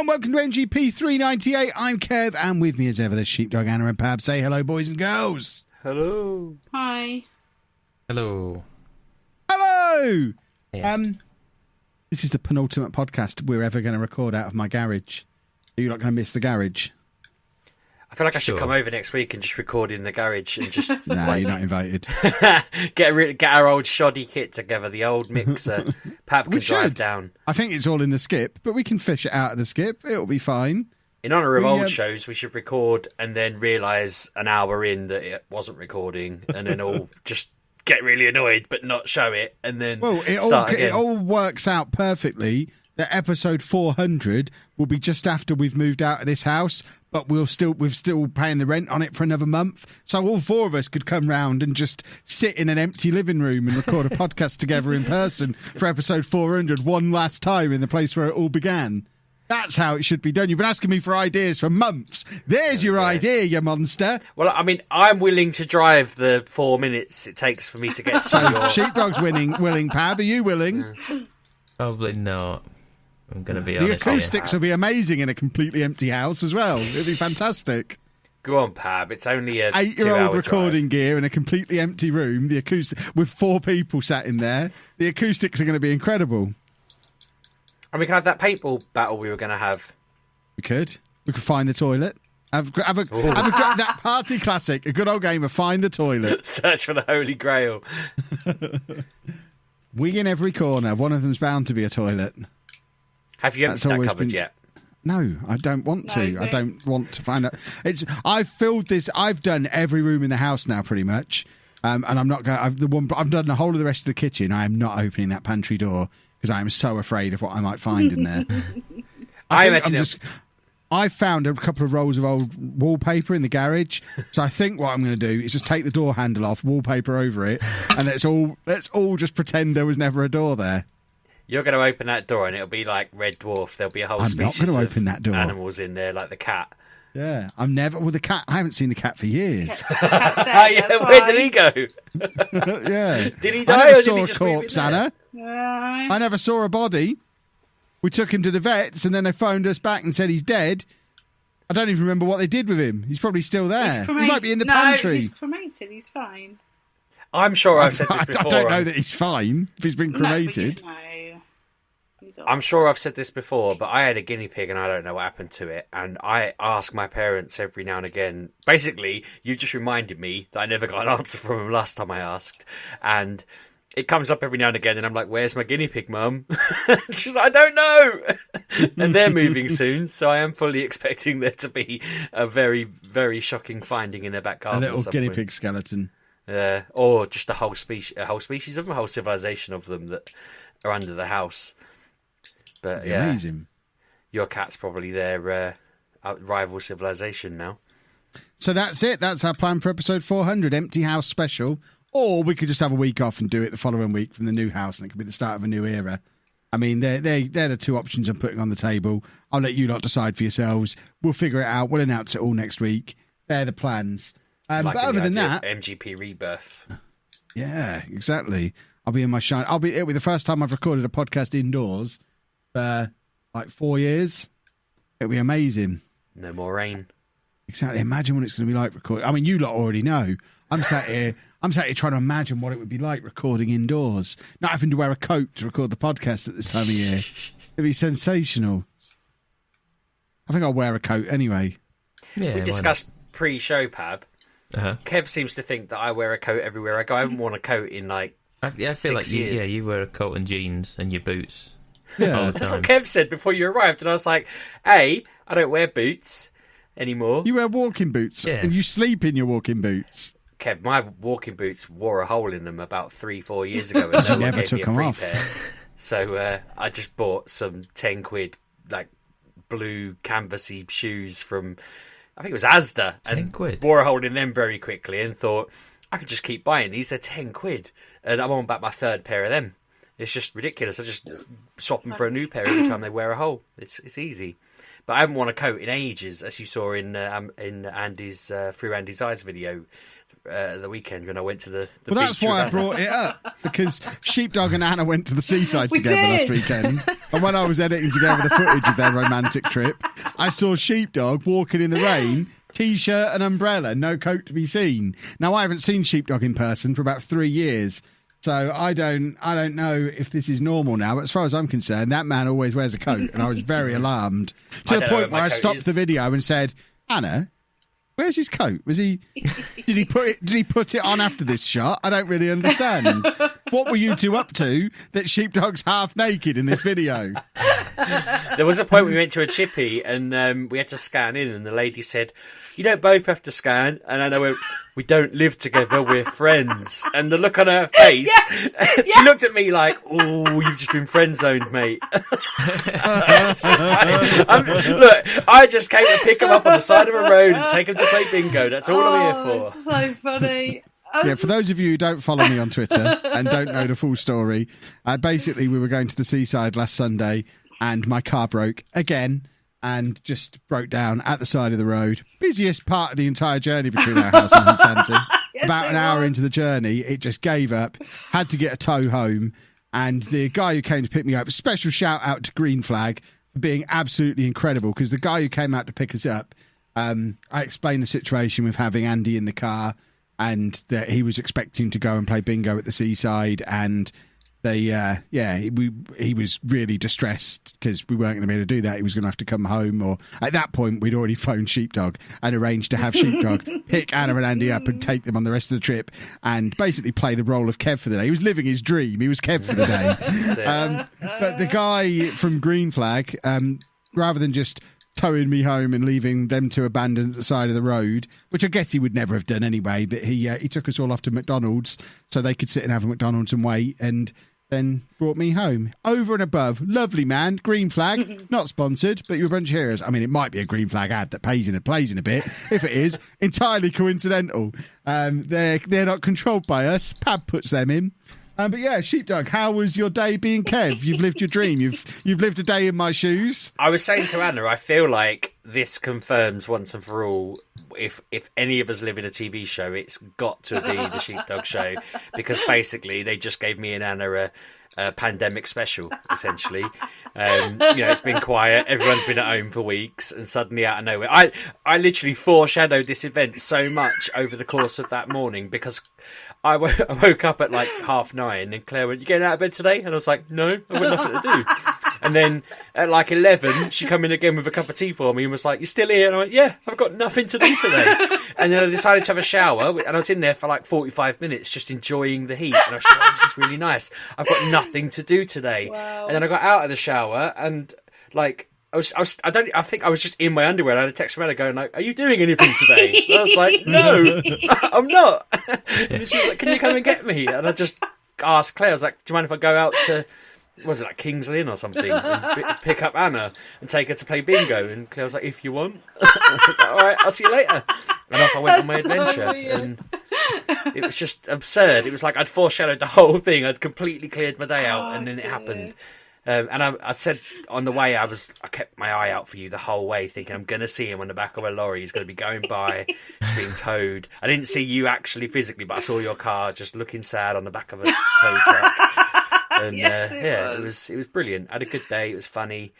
and welcome to MGP398. I'm Kev, and with me as ever, there's Sheepdog, Anna and Pab. Say hello, boys and girls. Hello. Hi. Hello. Hello! Yeah. This is the penultimate podcast we're ever going to record out of my garage. Are you not going to miss the garage? I feel like I should come over next week and just record in the garage and just... No, you're not invited. get our old shoddy kit together, the old mixer. Pap can drive down. I think it's all in the skip, but we can fish it out of the skip. It'll be fine. In honour of old shows, we should record and then realise an hour in that it wasn't recording and then all just get really annoyed but not show it and then start again. It all works out perfectly that episode 400 will be just after we've moved out of this house, but we're still paying the rent on it for another month. So all four of us could come round and just sit in an empty living room and record a podcast together in person for episode 400 one last time in the place where it all began. That's how it should be done. You've been asking me for ideas for months. There's your idea, you monster. Well, I mean, I'm willing to drive the 4 minutes it takes for me to get to your... Sheepdog's willing, Pab. Are you willing? Probably not. I'm going to be honest. The acoustics will be amazing in a completely empty house as well. It'll be fantastic. Go on, Pab. It's only a 8-year-old recording gear in a completely empty room. The acoustic with 4 people sat in there. The acoustics are going to be incredible. And we can have that paintball battle we were going to have. We could. We could find the toilet. Have that party classic, a good old game of find the toilet. Search for the Holy Grail. We in every corner. One of them's bound to be a toilet. Have you emptied that cupboard yet? No, I don't want to. I don't want to find out. I've filled this. I've done every room in the house now, pretty much. And I'm not going. I've done the whole of the rest of the kitchen. I am not opening that pantry door because I am so afraid of what I might find in there. I found a couple of rolls of old wallpaper in the garage, so I think what I'm going to do is just take the door handle off, wallpaper over it, and let's all just pretend there was never a door there. You're going to open that door and it'll be like Red Dwarf. There'll be a whole species of animals in there, like the cat. Yeah, the cat. I haven't seen the cat for years. Where did he go? Yeah, did he die? I never or saw did he a just corpse, Anna. I never saw a body. We took him to the vets, and then they phoned us back and said he's dead. I don't even remember what they did with him. He's probably still there. He might be in the pantry. No, he's cremated. He's fine. I'm sure I've said this before. I don't know that he's fine if he's been cremated. I'm sure I've said this before, but I had a guinea pig and I don't know what happened to it. And I ask my parents every now and again. Basically, you just reminded me that I never got an answer from them last time I asked. And it comes up every now and again and I'm like, where's my guinea pig, Mum? She's like, I don't know. And they're moving soon, so I am fully expecting there to be a very, very shocking finding in their back garden. A little guinea pig skeleton. Or just a whole species of them, a whole civilization of them that are under the house. But yeah, amazing. Your cat's probably their rival civilization now. So that's it. That's our plan for episode 400, Empty House Special. Or we could just have a week off and do it the following week from the new house, and it could be the start of a new era. I mean, they're the two options I'm putting on the table. I'll let you lot decide for yourselves. We'll figure it out. We'll announce it all next week. They're the plans. But other than that, MGP Rebirth. Yeah, exactly. I'll be in my shine. It'll be the first time I've recorded a podcast indoors for like 4 years. It'll be amazing. No more rain. Exactly. Imagine what it's going to be like recording. I mean, you lot already know. I'm sat here trying to imagine what it would be like recording indoors. Not having to wear a coat to record the podcast at this time of year. It'd be sensational. I think I'll wear a coat anyway. Yeah, we discussed pre-show, Pab. Kev seems to think that I wear a coat everywhere I go. I haven't worn a coat in I feel 6 like years. you wear a coat and jeans and your boots. Yeah, that's what Kev said before you arrived, and I was like, I don't wear boots anymore. You wear walking boots, and you sleep in your walking boots. Kev, my walking boots wore a hole in them about 3-4 years ago, and no never one gave took me a them free off. pair. So I just bought some 10 quid like blue canvassy shoes from, I think it was Asda, and wore a hole in them very quickly and thought, I could just keep buying these, they're 10 quid. And I'm on about my 3rd pair of them. It's just ridiculous. I just swap them for a new pair every time they wear a hole. It's easy. But I haven't worn a coat in ages, as you saw in Andy's Through Andy's Eyes video the weekend when I went to the beach. Well, that's why I brought it up, because Sheepdog and Anna went to the seaside together last weekend. And when I was editing together the footage of their romantic trip, I saw Sheepdog walking in the rain, T-shirt and umbrella, no coat to be seen. Now, I haven't seen Sheepdog in person for about 3 years, so I don't know if this is normal now. But as far as I'm concerned, that man always wears a coat, and I was very alarmed to the point where I stopped the video and said, "Anna, where's his coat? Was he? Did he put it on after this shot? I don't really understand. What were you two up to that Sheepdog's half naked in this video?" There was a point we went to a chippy and we had to scan in, and the lady said, "You don't both have to scan." And I know we don't live together, we're friends. And the look on her face, she looked at me like, "Oh, you've just been friend zoned, mate." Look, I just came to pick him up on the side of a road and take him to play bingo. That's all I'm here for. It's so funny. Yeah, for those of you who don't follow me on Twitter and don't know the full story, basically we were going to the seaside last Sunday and my car broke again and just broke down at the side of the road. Busiest part of the entire journey between our house and Hunstanton. Yes, About an hour into the journey, it just gave up, had to get a tow home, and the guy who came to pick me up, special shout out to Green Flag for being absolutely incredible, because the guy who came out to pick us up, I explained the situation with having Andy in the car, and that he was expecting to go and play bingo at the seaside, and he was really distressed because we weren't going to be able to do that. He was going to have to come home, or at that point we'd already phoned Sheepdog and arranged to have Sheepdog pick Anna and Andy up and take them on the rest of the trip and basically play the role of Kev for the day. He was living his dream. He was Kev for the day. But the guy from Green Flag, rather than just towing me home and leaving them to abandon at the side of the road, which I guess he would never have done anyway, but he took us all off to McDonald's so they could sit and have a McDonald's and wait, and then brought me home. Over and above. Lovely man. Green Flag. Not sponsored, but you're a bunch of heroes. I mean, it might be a Green Flag ad that plays in a bit. If it is, entirely coincidental. They're not controlled by us. Pab puts them in. But yeah, Sheepdog, how was your day being Kev? You've lived your dream. You've lived a day in my shoes. I was saying to Anna, I feel like this confirms once and for all, if any of us live in a TV show, it's got to be the Sheepdog show, because basically they just gave me and Anna a pandemic special, essentially. It's been quiet, everyone's been at home for weeks, and suddenly out of nowhere, I literally foreshadowed this event so much over the course of that morning, because I woke up at like 9:30 and Claire went, "You getting out of bed today?" And I was like, "No, I've got nothing to do." And then at like 11, she come in again with a cup of tea for me and was like, "You still here?" And I went, "Yeah, I've got nothing to do today." And then I decided to have a shower, and I was in there for like 45 minutes just enjoying the heat. And I was like, "Oh, this is really nice. I've got nothing to do today." Wow. And then I got out of the shower and like, I think I was just in my underwear, and I had a text from Anna going like, "Are you doing anything today?" And I was like, "No, I'm not." And she was like, "Can you come and get me?" And I just asked Claire, I was like, "Do you mind if I go out to, was it like King's Lynn or something, and pick up Anna and take her to play bingo?" And Claire was like, "If you want." I was like, "All right, I'll see you later." And off I went on my adventure. And it was just absurd. It was like I'd foreshadowed the whole thing. I'd completely cleared my day out, and then it happened. And I said on the way, I kept my eye out for you the whole way, thinking I'm going to see him on the back of a lorry. He's going to be going by, he's being towed. I didn't see you actually physically, but I saw your car just looking sad on the back of a tow truck. And Yes, it was brilliant. I had a good day. It was funny.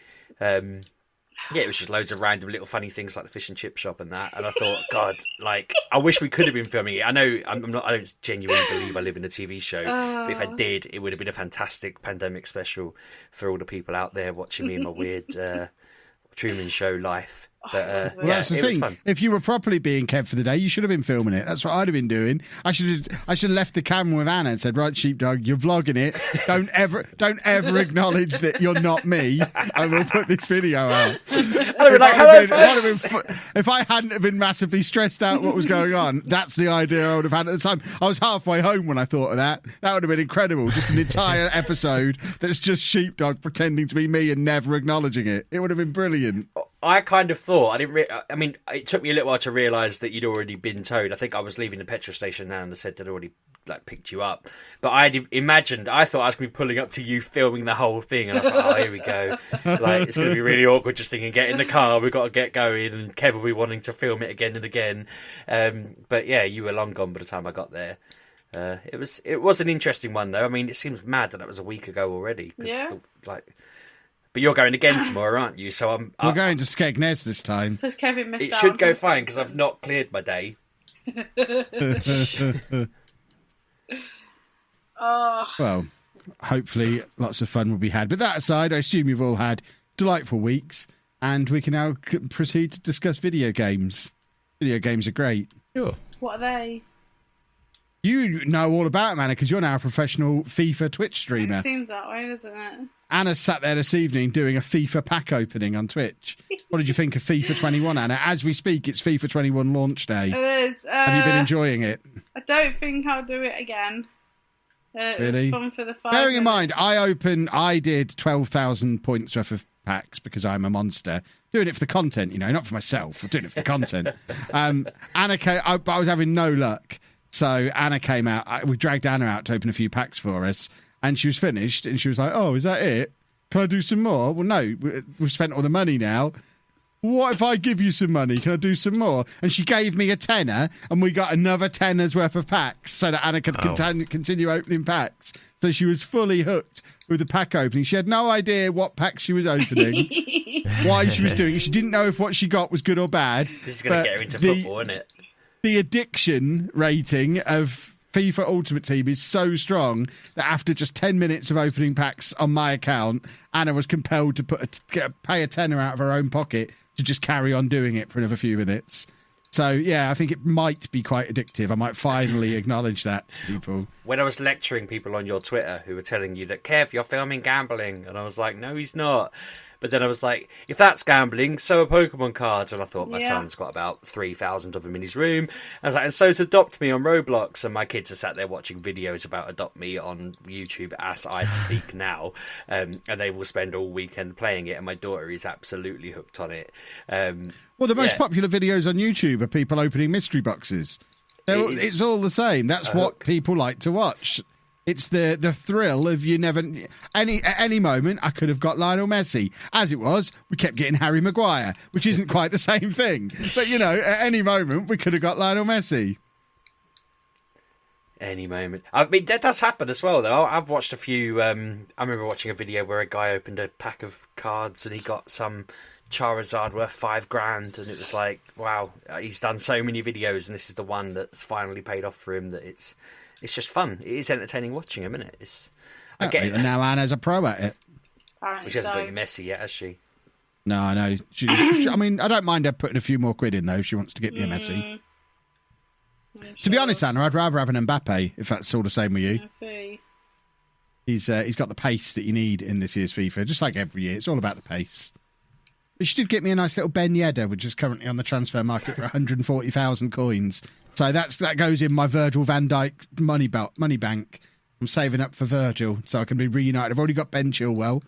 It was just loads of random little funny things like the fish and chip shop and that. And I thought, God, like, I wish we could have been filming it. I know I don't genuinely believe I live in a TV show, but if I did, it would have been a fantastic pandemic special for all the people out there watching me in my weird Truman Show life. But, That's the thing. If you were properly being Kev for the day, you should have been filming it. That's what I'd have been doing. I should have left the camera with Anna and said, "Right, Sheepdog, you're vlogging it. Don't ever acknowledge that you're not me, and we'll put this video out." If I hadn't have been massively stressed out what was going on, that's the idea I would have had at the time. I was halfway home when I thought of that. That would have been incredible. Just an entire episode that's just Sheepdog pretending to be me and never acknowledging it. It would have been brilliant. I kind of thought, it took me a little while to realise that you'd already been towed. I think I was leaving the petrol station now and they said they'd already picked you up. But I thought I was going to be pulling up to you filming the whole thing. And I thought, oh, here we go. It's going to be really awkward just thinking, get in the car, we've got to get going. And Kev will be wanting to film it again and again. But yeah, you were long gone by the time I got there. It was an interesting one though. I mean, it seems mad that was a week ago already. Yeah. But you're going again tomorrow, aren't you? So we're going to Skegness this time. Because Kevin missed it out. It should on go fine because I've not cleared my day. Well, hopefully lots of fun will be had. But that aside, I assume you've all had delightful weeks, and we can now proceed to discuss video games. Video games are great. Sure. What are they? You know all about them, Anna, because you're now a professional FIFA Twitch streamer. It seems that way, doesn't it? Anna sat there this evening doing a FIFA pack opening on Twitch. What did you think of FIFA 21, Anna? As we speak, it's FIFA 21 launch day. It is. Have you been enjoying it? I don't think I'll do it again. It Really? was fun for the 5 Bearing in minutes. mind, I did 12,000 points worth of packs because I'm a monster. Doing it for the content, you know, not for myself. I'm doing it for the content. Anna came, I was having no luck. So Anna came out. We dragged Anna out to open a few packs for us. And she was finished. And she was like, oh, is that it? Can I do some more? Well, no, we've spent all the money now. What if I give you some money? Can I do some more? And she gave me a tenner, and we got another tenner's worth of packs so that Anna could continue opening packs. So she was fully hooked with the pack opening. She had no idea what packs she was opening, why she was doing it. She didn't know if what she got was good or bad. This is going to get her into football, isn't it? The addiction rating of FIFA Ultimate Team is so strong that after just 10 minutes of opening packs on my account, Anna was compelled to pay a tenner out of her own pocket to just carry on doing it for another few minutes. So, yeah, I think it might be quite addictive. I might finally acknowledge that to people. When I was lecturing people on your Twitter who were telling you that, Kev, you're filming gambling. And I was like, no, he's not. But then I was like, if that's gambling, so are Pokemon cards. And I thought, my son's got about 3,000 of them in his room. I was like, and so's Adopt Me on Roblox. And my kids are sat there watching videos about Adopt Me on YouTube as I speak now. And they will spend all weekend playing it. And my daughter is absolutely hooked on it. Well, the most popular videos on YouTube are people opening mystery boxes. It's all the same. That's what people like to watch. It's the thrill of you never... At any moment, I could have got Lionel Messi. As it was, we kept getting Harry Maguire, which isn't quite the same thing. But, you know, at any moment, we could have got Lionel Messi. Any moment. I mean, that does happen as well, though. I've watched a few... I remember watching a video where a guy opened a pack of cards and he got some Charizard worth $5,000, and it was like, wow, he's done so many videos and this is the one that's finally paid off for him that it's just fun. It is entertaining watching him, isn't it? I get it. And now Anna's a pro at it. Apparently she hasn't got you Messi yet, has she? No, I know. I mean, I don't mind her putting a few more quid in, though, if she wants to get me a Messi. Sure. To be honest, Anna, I'd rather have an Mbappe, if that's all the same with you. I see. He's got the pace that you need in this year's FIFA, just like every year. It's all about the pace. But she did get me a nice little Ben Yedder, which is currently on the transfer market for 140,000 coins. So that goes in my Virgil van Dijk money bank. I'm saving up for Virgil so I can be reunited. I've already got Ben Chilwell,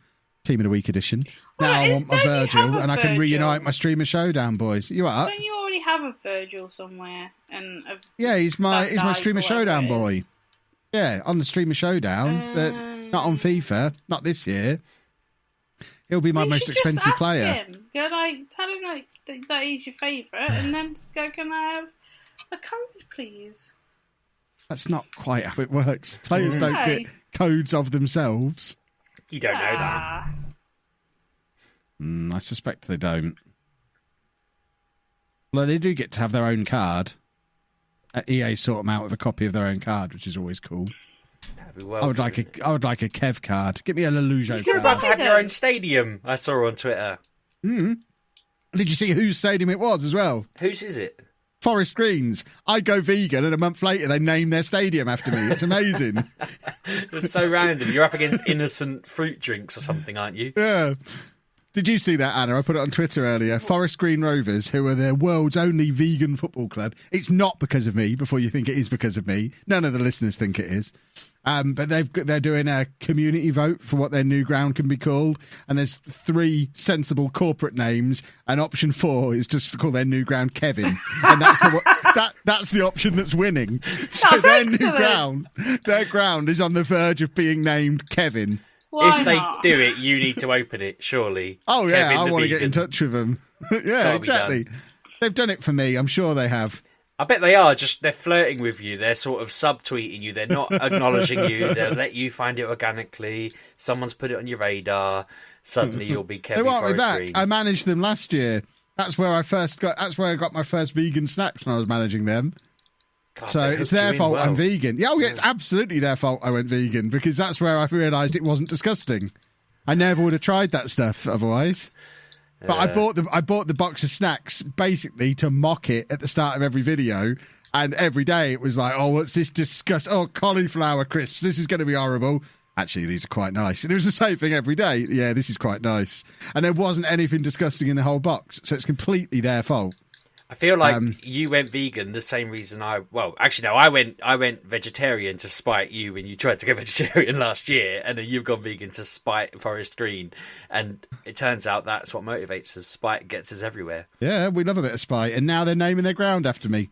Team of the Week edition. Now I want my Virgil, and I can reunite my Streamer Showdown boys. You are? Don't you already have a Virgil somewhere? He's my Streamer Showdown boy. Yeah, on the Streamer Showdown, but not on FIFA. Not this year. He'll be my most expensive player. Him. Go tell him that he's your favourite, and then just go, can I have a code, please? That's not quite how it works. Players don't get codes of themselves. You don't know that. I suspect they don't. Well, they do get to have their own card. EA sort them out with a copy of their own card, which is always cool. I would like a Kev card. Get me a Lelujo card. You're about to have your own stadium, I saw on Twitter. Did you see whose stadium it was as well? Whose is it? Forest Green's. I go vegan, and a month later they name their stadium after me. It's amazing. It's so random. You're up against innocent fruit drinks or something, aren't you? Yeah. Did you see that, Anna? I put it on Twitter earlier. Forest Green Rovers, who are the world's only vegan football club. It's not because of me, before you think it is because of me. None of the listeners think it is. But they're doing a community vote for what their new ground can be called. And there's 3 sensible corporate names. And option 4 is just to call their new ground Kevin. And that's the option that's winning. So their ground is on the verge of being named Kevin. Why if they not? do it, you need to open it, surely. Oh, yeah, I want to get in touch with them. Yeah, exactly. They've done it for me. I'm sure they have. I bet they are. Just they're flirting with you. They're sort of subtweeting you. They're not acknowledging you. They'll let you find it organically. Someone's put it on your radar. Suddenly you'll be Kevin Forrest Green. I managed them last year. That's where I got my first vegan snacks when I was managing them. God, so it's their fault I'm vegan. Yeah, it's absolutely their fault I went vegan, because that's where I realised it wasn't disgusting. I never would have tried that stuff otherwise. But I bought the box of snacks basically to mock it at the start of every video, and every day it was like, oh, what's this disgust? Oh, cauliflower crisps. This is going to be horrible. Actually, these are quite nice. And it was the same thing every day. Yeah, this is quite nice. And there wasn't anything disgusting in the whole box, so it's completely their fault. I feel like you went vegan the same reason I went vegetarian to spite you when you tried to go vegetarian last year, and then you've gone vegan to spite Forest Green, and it turns out that's what motivates us. Spite gets us everywhere. Yeah, we love a bit of spite, and now they're naming their ground after me.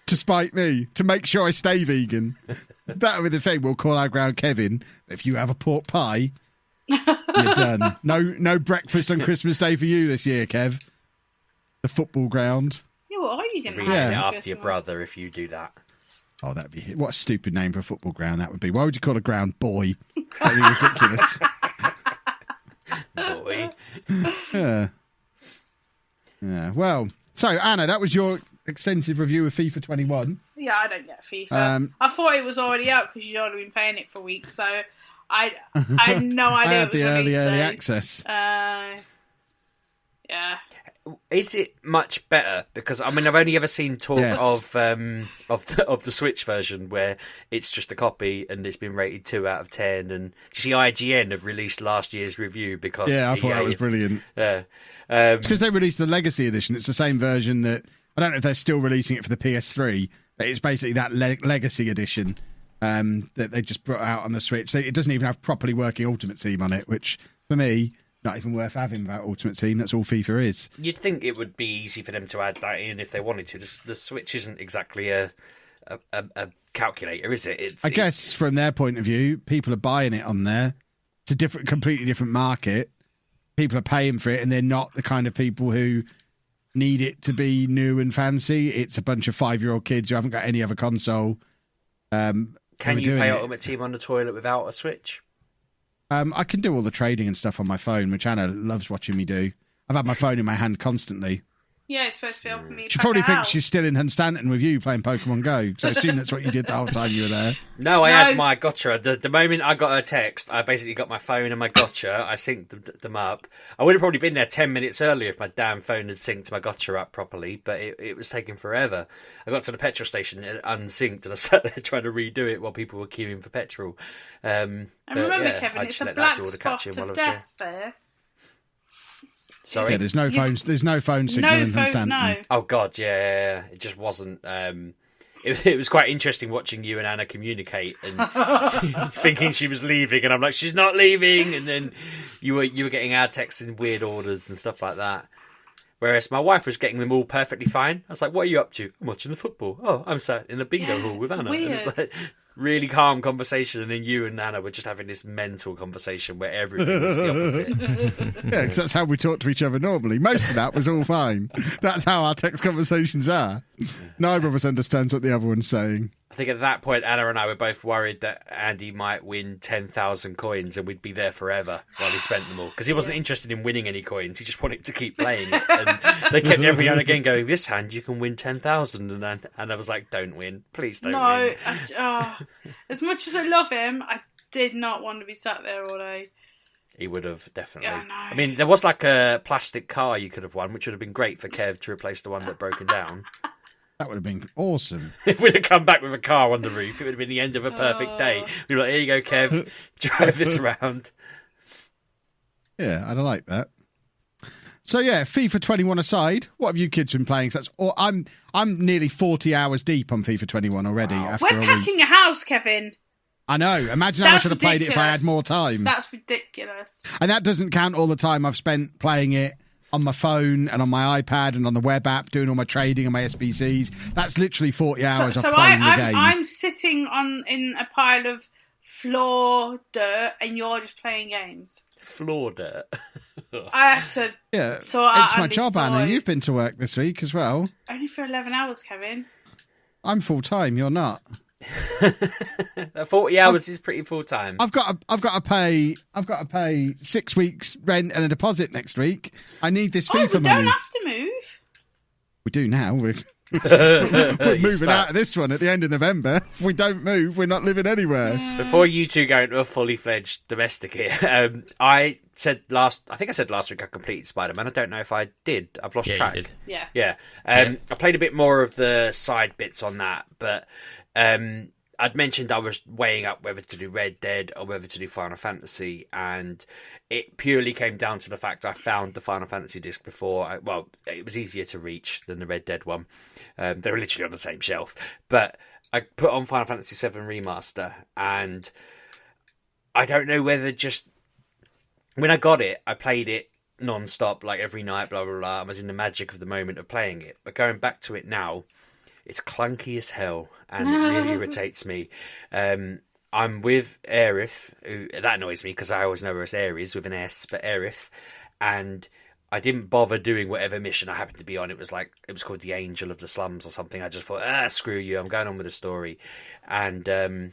To spite me, to make sure I stay vegan. That'll be the thing, we'll call our ground Kevin. If you have a pork pie, you're done. No breakfast on Christmas Day for you this year, Kev. The football ground. Yeah, what are you going to have after Christmas? Your brother if you do that? Oh, that'd be... What a stupid name for a football ground that would be. Why would you call a ground boy? That'd be ridiculous. Boy. Yeah. Well, so, Anna, that was your extensive review of FIFA 21. Yeah, I don't get FIFA. I thought it was already out because you'd already been playing it for weeks, so I had no idea I had it was the early access. Yeah. Is it much better? Because I've only ever seen talk of the Switch version where it's just a copy and it's been rated 2 out of 10. And you see, IGN have released last year's review because I thought that was brilliant. Yeah, it's because they released the Legacy Edition. It's the same version that I don't know if they're still releasing it for the PS3. But it's basically that Legacy Edition that they just brought out on the Switch. It doesn't even have properly working Ultimate Team on it, which for me, not even worth having without Ultimate Team. That's all FIFA is. You'd think it would be easy for them to add that in if they wanted to. The Switch isn't exactly a calculator, is it? I guess from their point of view, people are buying it on there. It's a completely different market. People are paying for it, and they're not the kind of people who need it to be new and fancy. It's a bunch of 5-year-old kids who haven't got any other console. Can you play Ultimate Team on the toilet without a Switch? I can do all the trading and stuff on my phone, which Anna loves watching me do. I've had my phone in my hand constantly. Yeah, it's supposed to be helping me. She probably thinks she's still in Hunstanton with you playing Pokemon Go, so I assume that's what you did the whole time you were there. No, I had my gotcha. The moment I got her text, I basically got my phone and my gotcha. I synced them up. I would have probably been there 10 minutes earlier if my damn phone had synced my gotcha up properly, but it was taking forever. I got to the petrol station unsynced, and I sat there trying to redo it while people were queuing for petrol. And remember, Kevin, it's a black spot of death there. Sorry? Yeah, there's no phones. There's no phone signal in Hunstanton. No. Oh God, yeah. It just wasn't. It was quite interesting watching you and Anna communicate and thinking she was leaving, and I'm like, she's not leaving. And then you were getting our texts in weird orders and stuff like that. Whereas my wife was getting them all perfectly fine. I was like, "What are you up to?" "I'm watching the football." "Oh, I'm sat in the bingo hall with Anna." Weird. And it's like really calm conversation, and then you and Anna were just having this mental conversation where everything was the opposite. Yeah, because that's how we talk to each other normally. Most of that was all fine. That's how our text conversations are. Neither of us understands what the other one's saying. I think at that point, Anna and I were both worried that Andy might win 10,000 coins and we'd be there forever while he spent them all. Because he wasn't interested in winning any coins. He just wanted to keep playing it. And they kept every now and again going, "This hand, you can win 10,000. And I was like, "Don't win. Please don't win." As much as I love him, I did not want to be sat there all day. He would have, definitely. Yeah, no. I mean, there was like a plastic car you could have won, which would have been great for Kev to replace the one that broken down. That would have been awesome. If we'd have come back with a car on the roof, it would have been the end of a perfect day. We'd be like, "Here you go, Kev. Drive this around." Yeah, I'd like that. So yeah, FIFA 21 aside, what have you kids been playing? I'm nearly 40 hours deep on FIFA 21 already. Wow. After We're packing a house, Kevin. I know. Imagine how I should have played it if I had more time. That's ridiculous. And that doesn't count all the time I've spent playing it on my phone and on my iPad and on the web app, doing all my trading and my SBCs. That's literally 40 hours of playing the game. I'm sitting in a pile of floor dirt and you're just playing games. Floor dirt? I had to. Yeah, sort it's out my Andy's job, Anna. toys. You've been to work this week as well. Only for 11 hours, Kevin. I'm full time. You're not. 40 hours is pretty full time. I've got to pay 6 weeks rent and a deposit next week. I need this FIFA we money. don't have to move. We do now. We're moving out of this one at the end of November. If we don't move, we're not living anywhere. Before you two go into a fully fledged domestic here, I said last week I completed Spider-Man. I don't know if I did. I've lost track. You did. Yeah. I played a bit more of the side bits on that, but I'd mentioned I was weighing up whether to do Red Dead or whether to do Final Fantasy, and it purely came down to the fact I found the Final Fantasy disc before. It was easier to reach than the Red Dead one. They were literally on the same shelf. But I put on Final Fantasy VII Remaster, and I don't know whether just... When I got it, I played it non-stop, like every night, blah, blah, blah. I was in the magic of the moment of playing it. But going back to it now, it's clunky as hell, and it really irritates me. I'm with Aerith, who that annoys me because I always know her as Ares with an S, but Aerith, and I didn't bother doing whatever mission I happened to be on. It was called the Angel of the Slums or something. I just thought, screw you, I'm going on with the story, and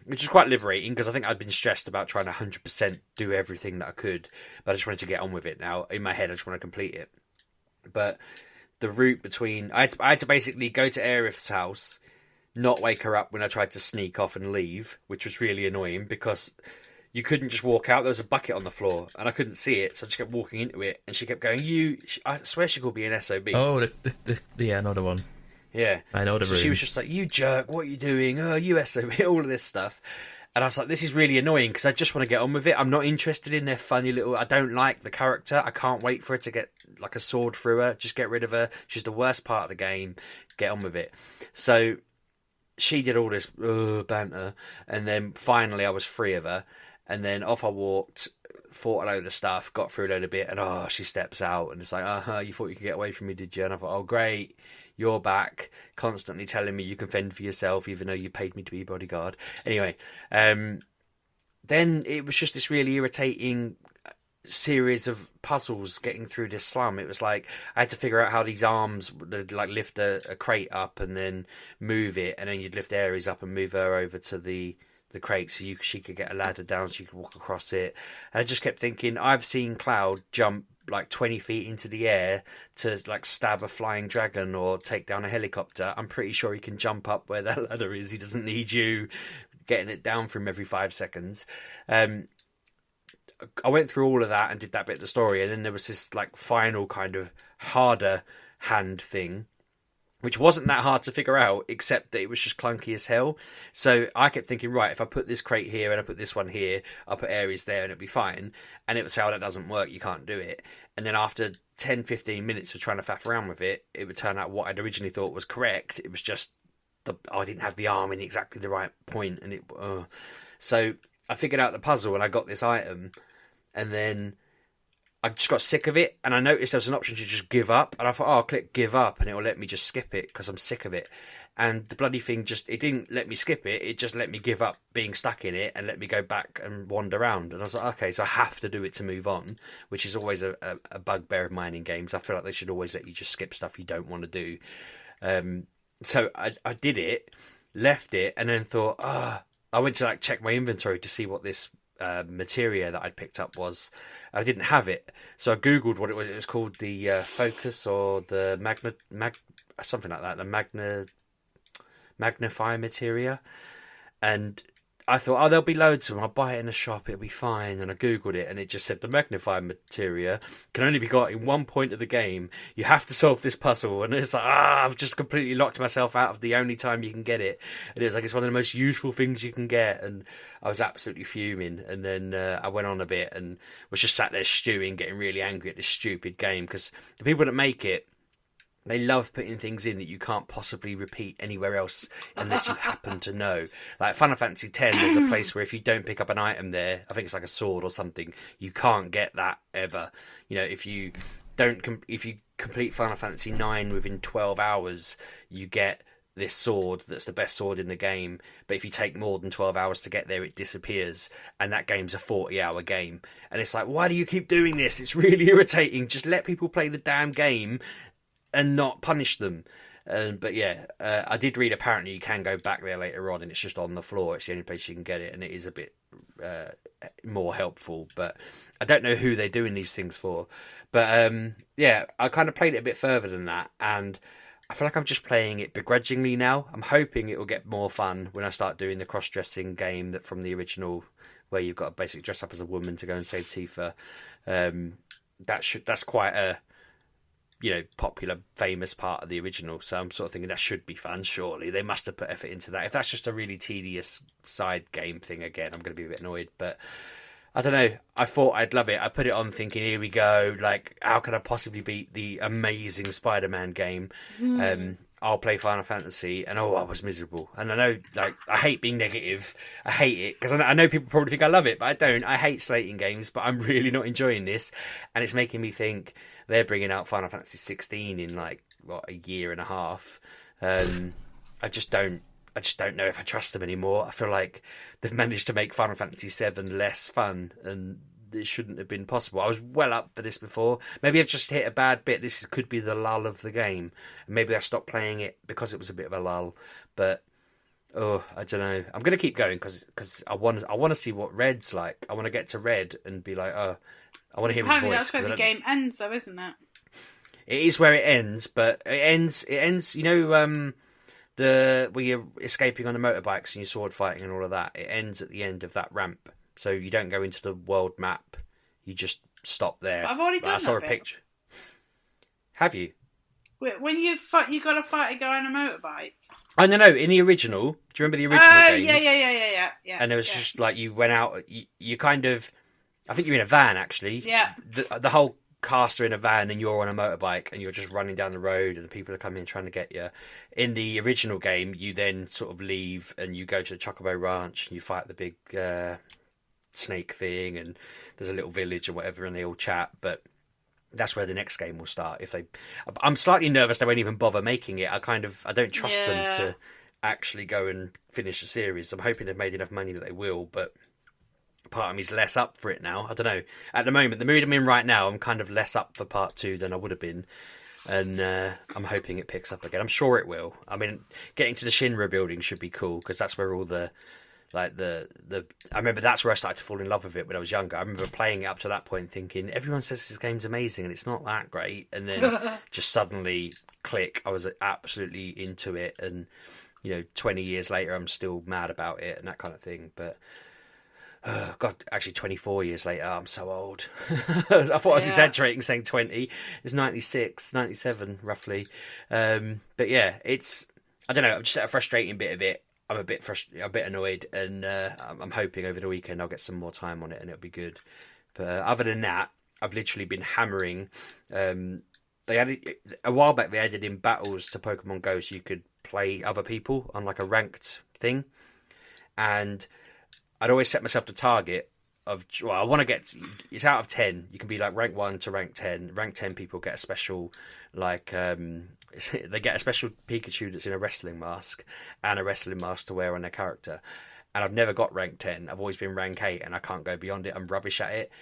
which was quite liberating because I think I'd been stressed about trying to 100% do everything that I could, but I just wanted to get on with it now. In my head, I just want to complete it, but the route between... I had to basically go to Aerith's house, not wake her up when I tried to sneak off and leave, which was really annoying because you couldn't just walk out. There was a bucket on the floor and I couldn't see it, so I just kept walking into it, and she kept going, I swear she called me an SOB. Oh, the another one. Yeah. I know the room. She was just like, you jerk, what are you doing? Oh, you SOB, all of this stuff. And I was like, this is really annoying because I just want to get on with it. I'm not interested in their funny little... I don't like the character. I can't wait for her to get like a sword through her. Just get rid of her. She's the worst part of the game. Get on with it. So she did all this banter. And then finally I was free of her. And then off I walked, fought a load of stuff, got through a load of bit. And she steps out. And it's like, you thought you could get away from me, did you? And I thought, oh, great. You're back, constantly telling me you can fend for yourself, even though you paid me to be your bodyguard. Anyway, then it was just this really irritating series of puzzles getting through this slum. It was like I had to figure out how these arms would like lift a crate up and then move it, and then you'd lift Ares up and move her over to the crate so she could get a ladder down so you could walk across it. And I just kept thinking, I've seen Cloud jump like 20 feet into the air to like stab a flying dragon or take down a helicopter. I'm pretty sure he can jump up where that ladder is. He doesn't need you getting it down from every 5 seconds. I went through all of that and did that bit of the story, and then there was this like final kind of harder hand thing, which wasn't that hard to figure out, except that it was just clunky as hell. So I kept thinking, right, if I put this crate here and I put this one here, I'll put Ares there and it'll be fine. And it would say, oh, that doesn't work, you can't do it. And then after 10, 15 minutes of trying to faff around with it, it would turn out what I'd originally thought was correct. It was just, I didn't have the arm in exactly the right point. And so I figured out the puzzle and I got this item, and then I just got sick of it, and I noticed there was an option to just give up, and I thought, I'll click give up, and it will let me just skip it, because I'm sick of it. And the bloody thing it didn't let me skip it, it just let me give up being stuck in it, and let me go back and wander around. And I was like, okay, so I have to do it to move on, which is always a bugbear of mine in games. I feel like they should always let you just skip stuff you don't want to do. So I did it, left it, and then thought, I went to like check my inventory to see what this materia that I'd picked up was. I didn't have it, so I googled what it was. It was called the focus or the something like that, the magnify materia. And I thought, there'll be loads of them, I'll buy it in a shop, it'll be fine. And I googled it, and it just said the magnify materia can only be got in one point of the game. You have to solve this puzzle. And it's like, I've just completely locked myself out of the only time you can get it. And it's like, it's one of the most useful things you can get. And I was absolutely fuming. And then I went on a bit and was just sat there stewing, getting really angry at this stupid game, because the people that make it, they love putting things in that you can't possibly repeat anywhere else unless you happen to know. Like Final Fantasy X, there's a place where if you don't pick up an item there, I think it's like a sword or something, you can't get that ever. You know, if you complete Final Fantasy IX within 12 hours, you get this sword that's the best sword in the game, but if you take more than 12 hours to get there, it disappears, and that game's a 40-hour game. And it's like, why do you keep doing this? It's really irritating. Just let people play the damn game and not punish them. But yeah, I did read apparently you can go back there later on, and it's just on the floor. It's the only place you can get it, and it is a bit more helpful. But I don't know who they're doing these things for. But yeah, I kind of played it a bit further than that, and I feel like I'm just playing it begrudgingly now. I'm hoping it will get more fun when I start doing the cross-dressing game that from the original, where you've got to basically dress up as a woman to go and save Tifa. That's quite a popular, famous part of the original. So I'm sort of thinking that should be fun. Surely they must have put effort into that. If that's just a really tedious side game thing again, I'm going to be a bit annoyed. But I don't know. I thought I'd love it. I put it on thinking, here we go. Like, how can I possibly beat the amazing Spider-Man game? I'll play Final Fantasy, and I was miserable. And I know, like, I hate being negative. I hate it, because I know people probably think I love it, but I don't. I hate slating games, but I'm really not enjoying this. And it's making me think they're bringing out Final Fantasy 16 in, like, a year and a half. I just don't know if I trust them anymore. I feel like they've managed to make Final Fantasy VII less fun, and it shouldn't have been possible. I was well up for this before. Maybe I've just hit a bad bit. This could be the lull of the game. Maybe I stopped playing it because it was a bit of a lull. But I don't know. I'm going to keep going because I want to see what Red's like. I want to get to Red and be like, I want to hear his voice. That's where the game ends, though, isn't it? It is where it ends, but it ends. You know, where you're escaping on the motorbikes and you're sword fighting and all of that. It ends at the end of that ramp. So you don't go into the world map. You just stop there. But I've already done that. I saw a picture. Have you? When you fight, you got to fight a guy on a motorbike. Oh, no. In the original, do you remember the original games? Yeah. And it was just like you went out. You kind of, I think you're in a van actually. Yeah. The whole cast are in a van and you're on a motorbike and you're just running down the road and people are coming in trying to get you. In the original game, you then sort of leave and you go to the Chocobo Ranch and you fight the big snake thing, and there's a little village or whatever, and they all chat. But that's where the next game will start. I'm slightly nervous they won't even bother making it. I don't trust them to actually go and finish the series. I'm hoping they've made enough money that they will, but part of me's less up for it now. I don't know. At the moment, the mood I'm in right now, I'm kind of less up for part 2 than I would have been, and I'm hoping it picks up again. I'm sure it will. I mean, getting to the Shinra building should be cool, because that's where all the I remember that's where I started to fall in love with it when I was younger. I remember playing it up to that point thinking, everyone says this game's amazing and it's not that great, and then just suddenly click, I was absolutely into it, and 20 years later I'm still mad about it and that kind of thing. But God, actually 24 years later, I'm so old. I thought I was exaggerating saying 20. It's 96, 97 roughly. But yeah, I don't know, I'm just at a frustrating bit of it. I'm a bit annoyed, and I'm hoping over the weekend I'll get some more time on it and it'll be good. But other than that, I've literally been hammering. They added a while back. They added in battles to Pokemon Go, so you could play other people on like a ranked thing. And I'd always set myself the target of, I want to get. It's out of 10. You can be like rank 1 to rank 10. Rank 10 people get a special they get a special Pikachu that's in a wrestling mask and a wrestling mask to wear on their character. And I've never got rank 10. I've always been rank 8 and I can't go beyond it. I'm rubbish at it.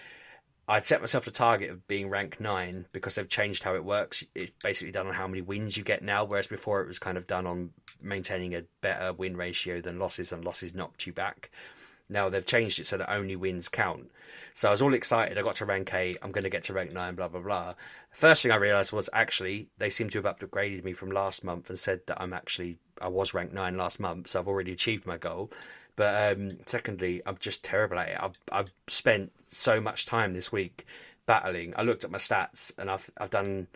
I'd set myself the target of being rank 9 because they've changed how it works. It's basically done on how many wins you get now, whereas before it was kind of done on maintaining a better win ratio than losses, and losses knocked you back. Now they've changed it so that only wins count. So I was all excited. I got to rank 8. I'm going to get to rank 9, blah, blah, blah. First thing I realised was actually they seem to have upgraded me from last month and said that I was rank 9 last month, so I've already achieved my goal. But secondly, I'm just terrible at it. I've spent so much time this week battling. I looked at my stats and I've done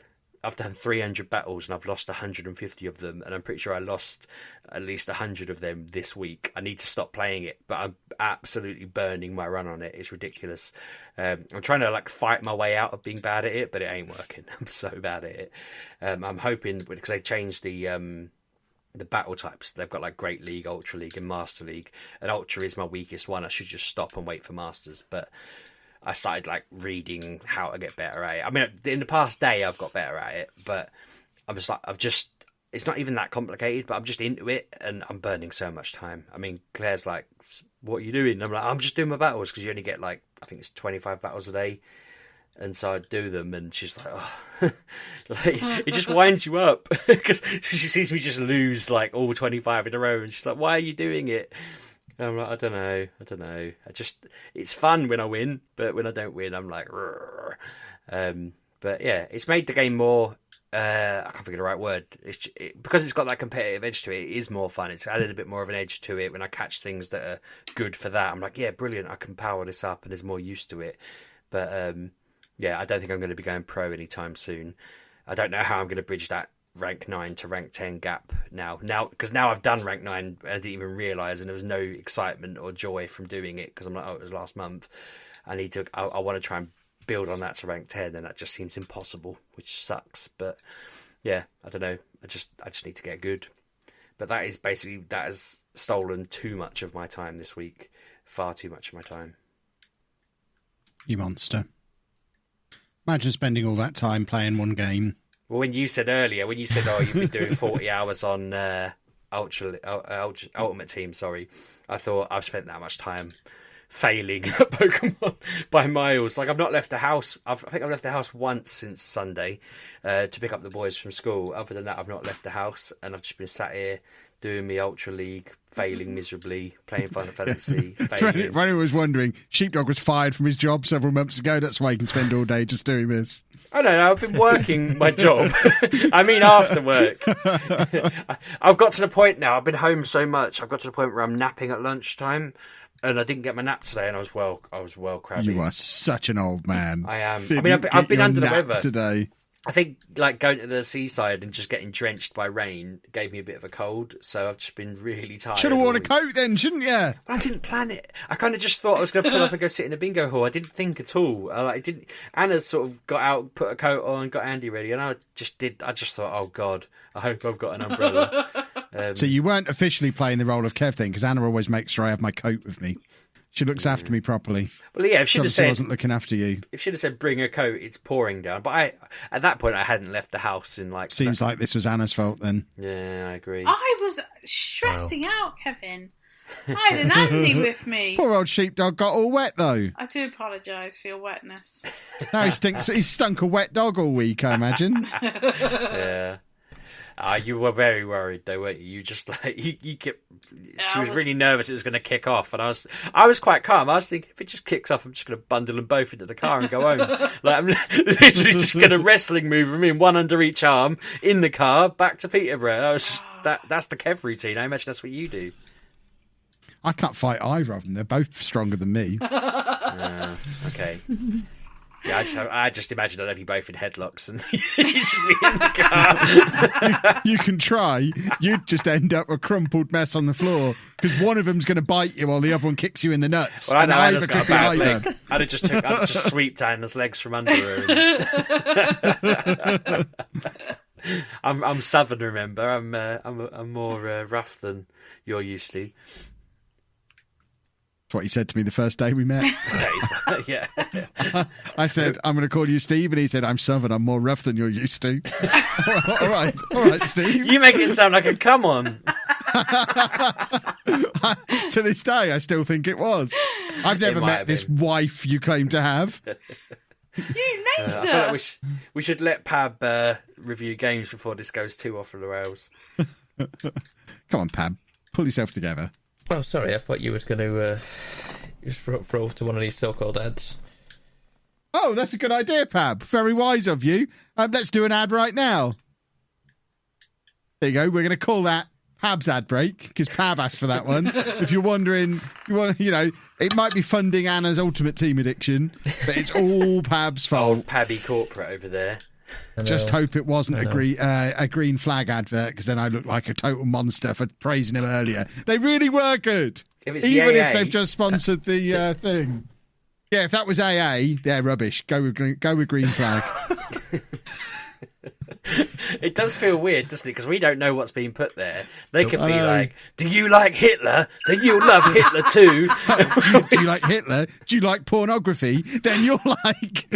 300 battles and I've lost 150 of them, and I'm pretty sure I lost at least 100 of them this week. I need to stop playing it, but I'm absolutely burning my run on it. It's ridiculous. I'm trying to fight my way out of being bad at it, but it ain't working. I'm so bad at it. I'm hoping, because they changed the battle types. They've got Great League, Ultra League and Master League, and Ultra is my weakest one. I should just stop and wait for Masters, but I started reading how to get better at it. I mean, in the past day I've got better at it, but it's it's not even that complicated, but I'm just into it, and I'm burning so much time. I mean, Claire's like, what are you doing? I'm like, I'm just doing my battles, because you only get like, I think it's 25 battles a day. And so I do them, and she's like, oh, like, it just winds you up, because she sees me just lose like all 25 in a row, and she's like, why are you doing it? And I'm like, I don't know. It's fun when I win, but when I don't win, I'm like, but yeah, it's made the game more, I can't think of the right word. Because it's got that competitive edge to it, it is more fun. It's added a bit more of an edge to it. When I catch things that are good for that, I'm like, yeah, brilliant, I can power this up, and there's more use to it. But, yeah, I don't think I'm going to be going pro anytime soon. I don't know how I'm going to bridge that rank 9 to rank 10 gap now. Because now I've done rank 9, I didn't even realise, and there was no excitement or joy from doing it, because I'm like, oh, it was last month. I want to try and build on that to rank 10, and that just seems impossible, which sucks. But yeah, I don't know. I just need to get good. But that has stolen too much of my time this week. Far too much of my time. You monster. Imagine spending all that time playing one game. Well, when you said, oh, you've been doing 40 hours on Ultimate Team, sorry, I thought I've spent that much time failing at Pokemon by miles. Like, I've not left the house. I think I've left the house once since Sunday to pick up the boys from school. Other than that, I've not left the house, and I've just been sat here doing me Ultra League, failing miserably, playing Final Fantasy. For anyone who was wondering, Sheepdog was fired from his job several months ago. That's why he can spend all day just doing this. I don't know. I've been working my job. I mean, after work. I've got to the point now. I've been home so much. I've got to the point where I'm napping at lunchtime, and I didn't get my nap today, and I was well crabby. You are such an old man. I am. I mean, I've been under the weather today. I think like going to the seaside and just getting drenched by rain gave me a bit of a cold, so I've just been really tired. Should have worn a coat then, shouldn't you? But I didn't plan it. I kind of just thought I was going to pull up and go sit in a bingo hall. I didn't think at all. I didn't. Anna sort of got out, put a coat on, got Andy ready, and I just thought, oh God, I hope I've got an umbrella. So you weren't officially playing the role of Kev then, because Anna always makes sure I have my coat with me. She looks after me properly. Well, yeah, if she'd have said, wasn't looking after you. If she'd have said, bring a coat, it's pouring down. But at that point, I hadn't left the house in like... Seems like this was Anna's fault then. Yeah, I agree. I was stressing out, Kevin. I had an Andy with me. Poor old Sheepdog got all wet though. I do apologise for your wetness. No, he stunk a wet dog all week, I imagine. Yeah. You were very worried though, weren't you? You just like you kept. She was really nervous it was going to kick off, and I was quite calm. I was thinking, if it just kicks off, I'm just going to bundle them both into the car and go home. Like, I'm literally just going to wrestling move them in, one under each arm, in the car, back to Peterborough. I was just, that's the Kev routine. I imagine that's what you do. I can't fight either of them. They're both stronger than me. Okay. Yeah, I just imagine I'd have you both in headlocks and you just be in the car. You can try. You'd just end up a crumpled mess on the floor because one of them's going to bite you while the other one kicks you in the nuts. Well, I know Anna's got a bad leg. I'd just sweep Anna's legs from under her. I'm southern, remember? I'm more rough than you're used to. That's what he said to me the first day we met. Yeah. I said, I'm going to call you Steve, and he said, I'm Southern, I'm more rough than you're used to. All right, Steve. You make it sound like a come on. To this day, I still think it was. I've never met this wife you claim to have. You named her. I feel like we should let Pab review games before this goes too off the rails. Come on, Pab, pull yourself together. Oh, sorry, I thought you were going to just throw to one of these so-called ads. Oh, that's a good idea, Pab. Very wise of you. Let's do an ad right now. There you go. We're going to call that Pab's ad break because Pab asked for that one. If you're wondering, it might be funding Anna's Ultimate Team addiction, but it's all Pab's fault. Old Pabby corporate over there. Just hope it wasn't a green flag advert, because then I look like a total monster for praising him earlier. They really were good, even if they've just sponsored the thing. Yeah, if that was AA, they're rubbish. Go with green flag. It does feel weird, doesn't it? Because we don't know what's being put there. They could be like, "Do you like Hitler? Then you'll love Hitler too." do you like Hitler? Do you like pornography? Then you'll like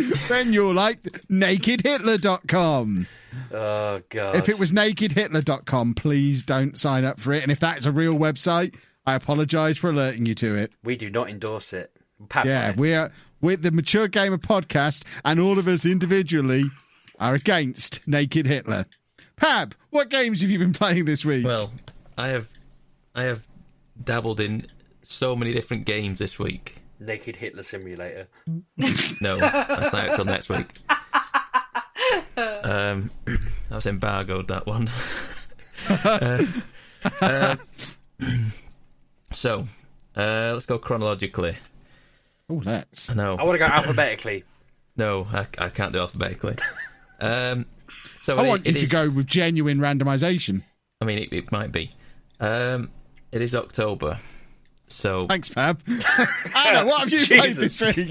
nakedhitler.com. Oh, God. If it was nakedhitler.com, please don't sign up for it. And if that is a real website, I apologise for alerting you to it. We do not endorse it. We're the Mature Gamer podcast, and all of us individually are against Naked Hitler. Pab, what games have you been playing this week? Well, I have dabbled in so many different games this week. Naked Hitler Simulator. No, that's not until next week. I was embargoed, that one. So, let's go chronologically. Oh, let's. No. I want to go alphabetically. No, I can't do alphabetically. So I want you to go with genuine randomisation. I mean, it might be. It is October, so... Thanks, Pab. Anna, what have you played this week?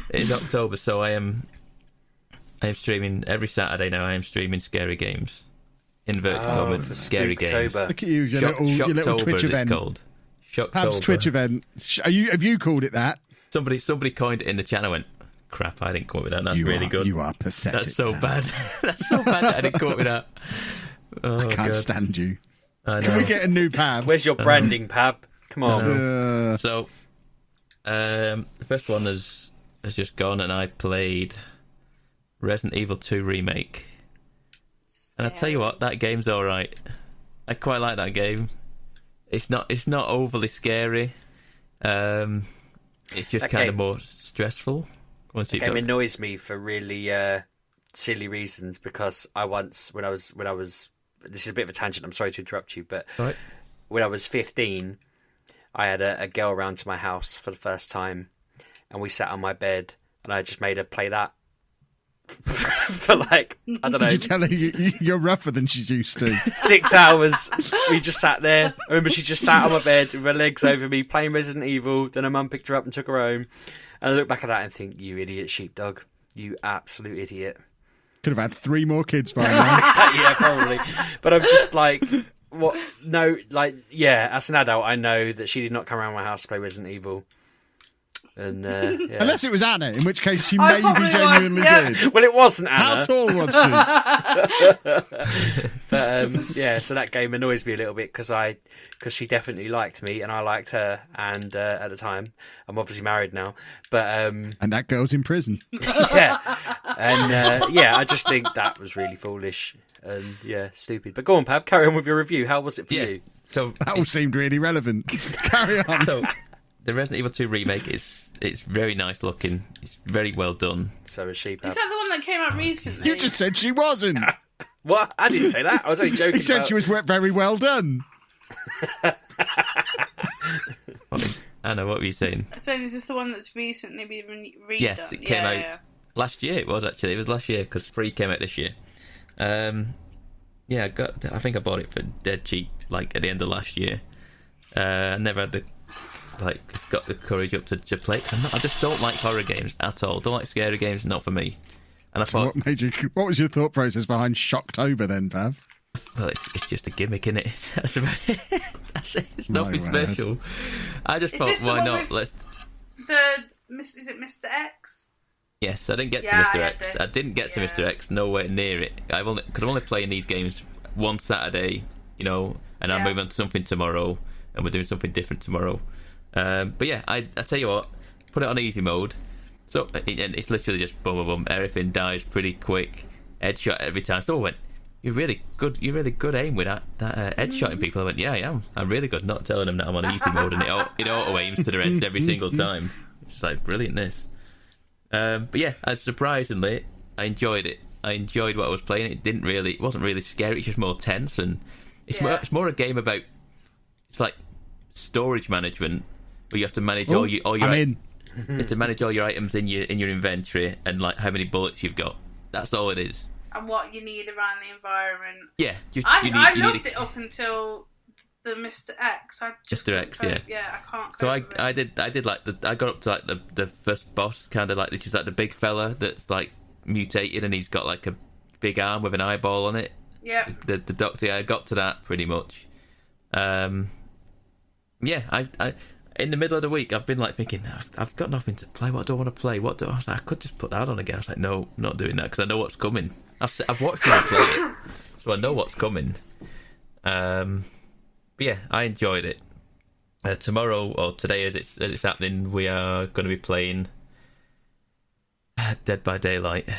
It is October, so I am streaming every Saturday now. I am streaming scary games. Inverted commas, scary games. Look at you, your little Twitch event. Called. Pab's Twitch event. Have you called it that? Somebody coined it in the chat. I went, crap, I didn't come up with that. That's really good. You are pathetic. That's so bad. That's so bad that I didn't come up with that. Oh, I can't stand you. I know. Can we get a new Pab? Where's your branding, Pab? Come on. So, the first one has just gone, and I played Resident Evil 2 Remake. And I tell you what, that game's all right. I quite like that game. It's not overly scary. It's just kind of more stressful. That game annoys me for really silly reasons, because I once, when I was, this is a bit of a tangent, I'm sorry to interrupt you, but right. When I was 15, I had a girl around to my house for the first time, and we sat on my bed, and I just made her play that for like, I don't know. Did you tell her you're rougher than she's used to? 6 hours. We just sat there. I remember she just sat on my bed with her legs over me playing Resident Evil. Then her mum picked her up and took her home. And I look back at that and think, you idiot sheepdog. You absolute idiot. Could have had 3 more kids by now. Yeah, probably. But I'm just like, what? No, like, yeah, as an adult, I know that she did not come around my house to play Resident Evil. And yeah. Unless it was Anna, in which case she maybe genuinely did. Well, it wasn't Anna. How tall was she? But yeah, so that game annoys me a little bit because she definitely liked me and I liked her, and at the time, I'm obviously married now, but and that girl's in prison. Yeah, and yeah, I just think that was really foolish and stupid. But go on, Pab, carry on with your review. How was it for you? So that all seemed really relevant. Carry on. So, the Resident Evil 2 remake it's very nice looking. It's very well done. So is she. Is that the one that came out recently? You just said she wasn't. What? I didn't say that. I was only joking. He said she was very well done. Anna, what were you saying? I'm saying, is this the one that's recently been redone? Yes, it came out last year. It was actually. It was last year because 3 came out this year. Yeah, I think I bought it for dead cheap, like at the end of last year. I never had got the courage up to play. I just don't like horror games at all. Don't like scary games. Not for me. And I thought, what was your thought process behind Shocktober then, Pav? Well, it's just a gimmick, innit? That's about it. That's it. It's nothing special. I just thought, why not? Is it Mr. X? Yes, I didn't get to Mr. X. I didn't get to Mr. X. Nowhere near it. I'm only playing these games one Saturday, and I'm moving on to something tomorrow, and we're doing something different tomorrow. But yeah, I tell you what, put it on easy mode. So it's literally just boom, boom, boom. Everything dies pretty quick. Headshot every time. So I went, you're really good aim with that headshotting people. I went, yeah, I am. I'm really good. Not telling them that I'm on easy mode, and it auto aims to their heads every single time. It's like brilliant. This. But yeah, surprisingly, I enjoyed it. I enjoyed what I was playing. It wasn't really scary. It's just more tense, and it's more a game about. It's like storage management, where you have to manage all your. You have to manage all your items in your inventory and like how many bullets you've got. That's all it is. And what you need around the environment. Yeah, I loved it up until the Mr. X. Mr. X, yeah. Yeah, I can't. So I did like I got up to like the first boss, kind of like, which is like the big fella that's like mutated and he's got like a big arm with an eyeball on it. Yeah. The doctor. I got to that pretty much. Yeah, in the middle of the week, I've been like thinking, I've got nothing to play. What do I want to play? I was like, I could just put that on again. I was like, no, not doing that because I know what's coming. I've watched people play it, so I know what's coming. But yeah, I enjoyed it. Tomorrow or today, as it's happening, we are going to be playing Dead by Daylight,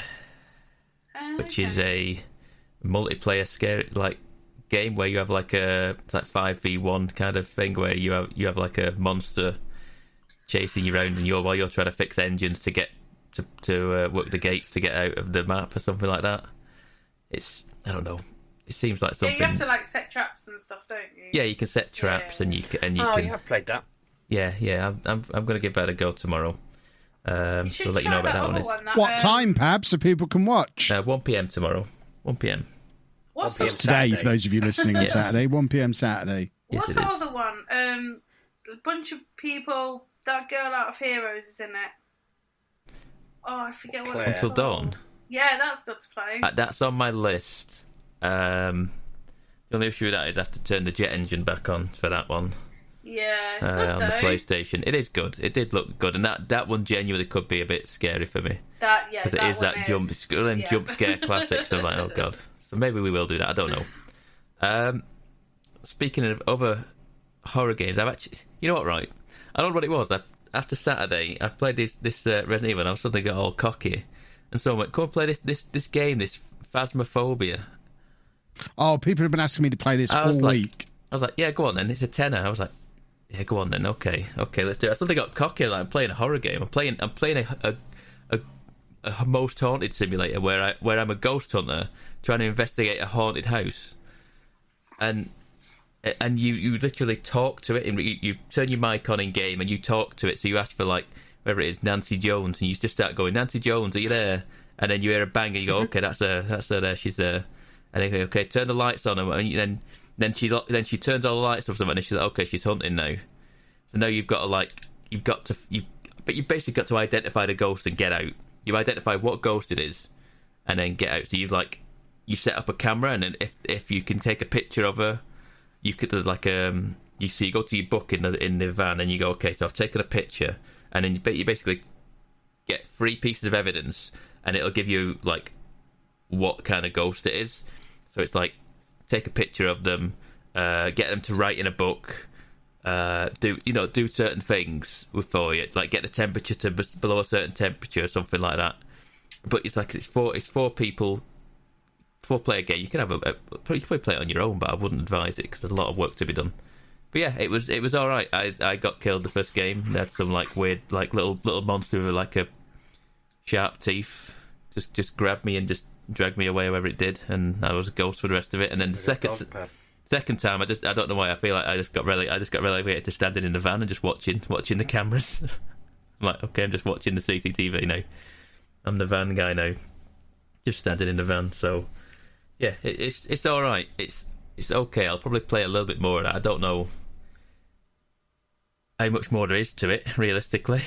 which is a multiplayer scary game where you have like a 5v1 kind of thing where you have like a monster chasing you around and while you're trying to fix engines to get to work the gates to get out of the map or something like that. I don't know. It seems like something. Yeah, you have to set traps and stuff, don't you? Yeah, you can set traps and you can. Oh, yeah, I've played that. Yeah. I'm going to give that a go tomorrow. So I'll let you know about that one. What time, Pab, so people can watch? 1 p.m. tomorrow. 1 p.m. What's That's today, for those of you listening on Saturday. 1 p.m. Saturday. What's the other one? A bunch of people. That girl out of Heroes is in it. Oh, I forget what it's Until Dawn? Yeah, that's good to play. That's on my list. The only issue with that is I have to turn the jet engine back on for that one. Yeah, it's good on the PlayStation. It is good. It did look good, and that one genuinely could be a bit scary for me. Because it is that jump scare classics. I'm like, oh god. So maybe we will do that. I don't know. Speaking of other horror games, I've actually, you know what, right? I don't know what it was. After Saturday, I've played this Resident Evil, and I suddenly got all cocky, and so I went, come and play this game, this Phasmophobia. Oh, people have been asking me to play this all week. I was like, yeah, go on then. It's a tenner. I was like, yeah, go on then. Okay, let's do it. I suddenly got cocky. Like, I'm playing a horror game. I'm playing a most haunted simulator where I'm a ghost hunter trying to investigate a haunted house, and you literally talk to it, and you turn your mic on in game and you talk to it. So you ask for like whatever it is, Nancy Jones, and you just start going, Nancy Jones, are you there? And then you hear a bang and you go, okay, that's her there, she's there. And then you go, okay, turn the lights on, and then she turns all the lights off, and she's like, okay, she's hunting now. So now you've basically got to identify the ghost and get out. You identify what ghost it is, and then get out. So you set up a camera, and then if you can take a picture of her, you could you go to your book in the van, and you go, okay, so I've taken a picture, and then you basically get 3 pieces of evidence, and it'll give you like what kind of ghost it is. So it's like, take a picture of them, get them to write in a book, do certain things for you, like get the temperature to below a certain temperature or something like that. But it's like it's 4 people, 4-player game. You can have you can probably play it on your own, but I wouldn't advise it because there's a lot of work to be done. But yeah, it was all right. I got killed the first game. They had some like weird like little monster with like a sharp teeth just grabbed me and just dragged me away wherever it did, and I was a ghost for the rest of it. And then the second time, I don't know why, I feel like I just got relegated to standing in the van and just watching the cameras. I'm like, okay, I'm just watching the CCTV now. I'm the van guy now, just standing in the van. So yeah, it's all right. It's okay. I'll probably play a little bit more of that. I don't know how much more there is to it, realistically,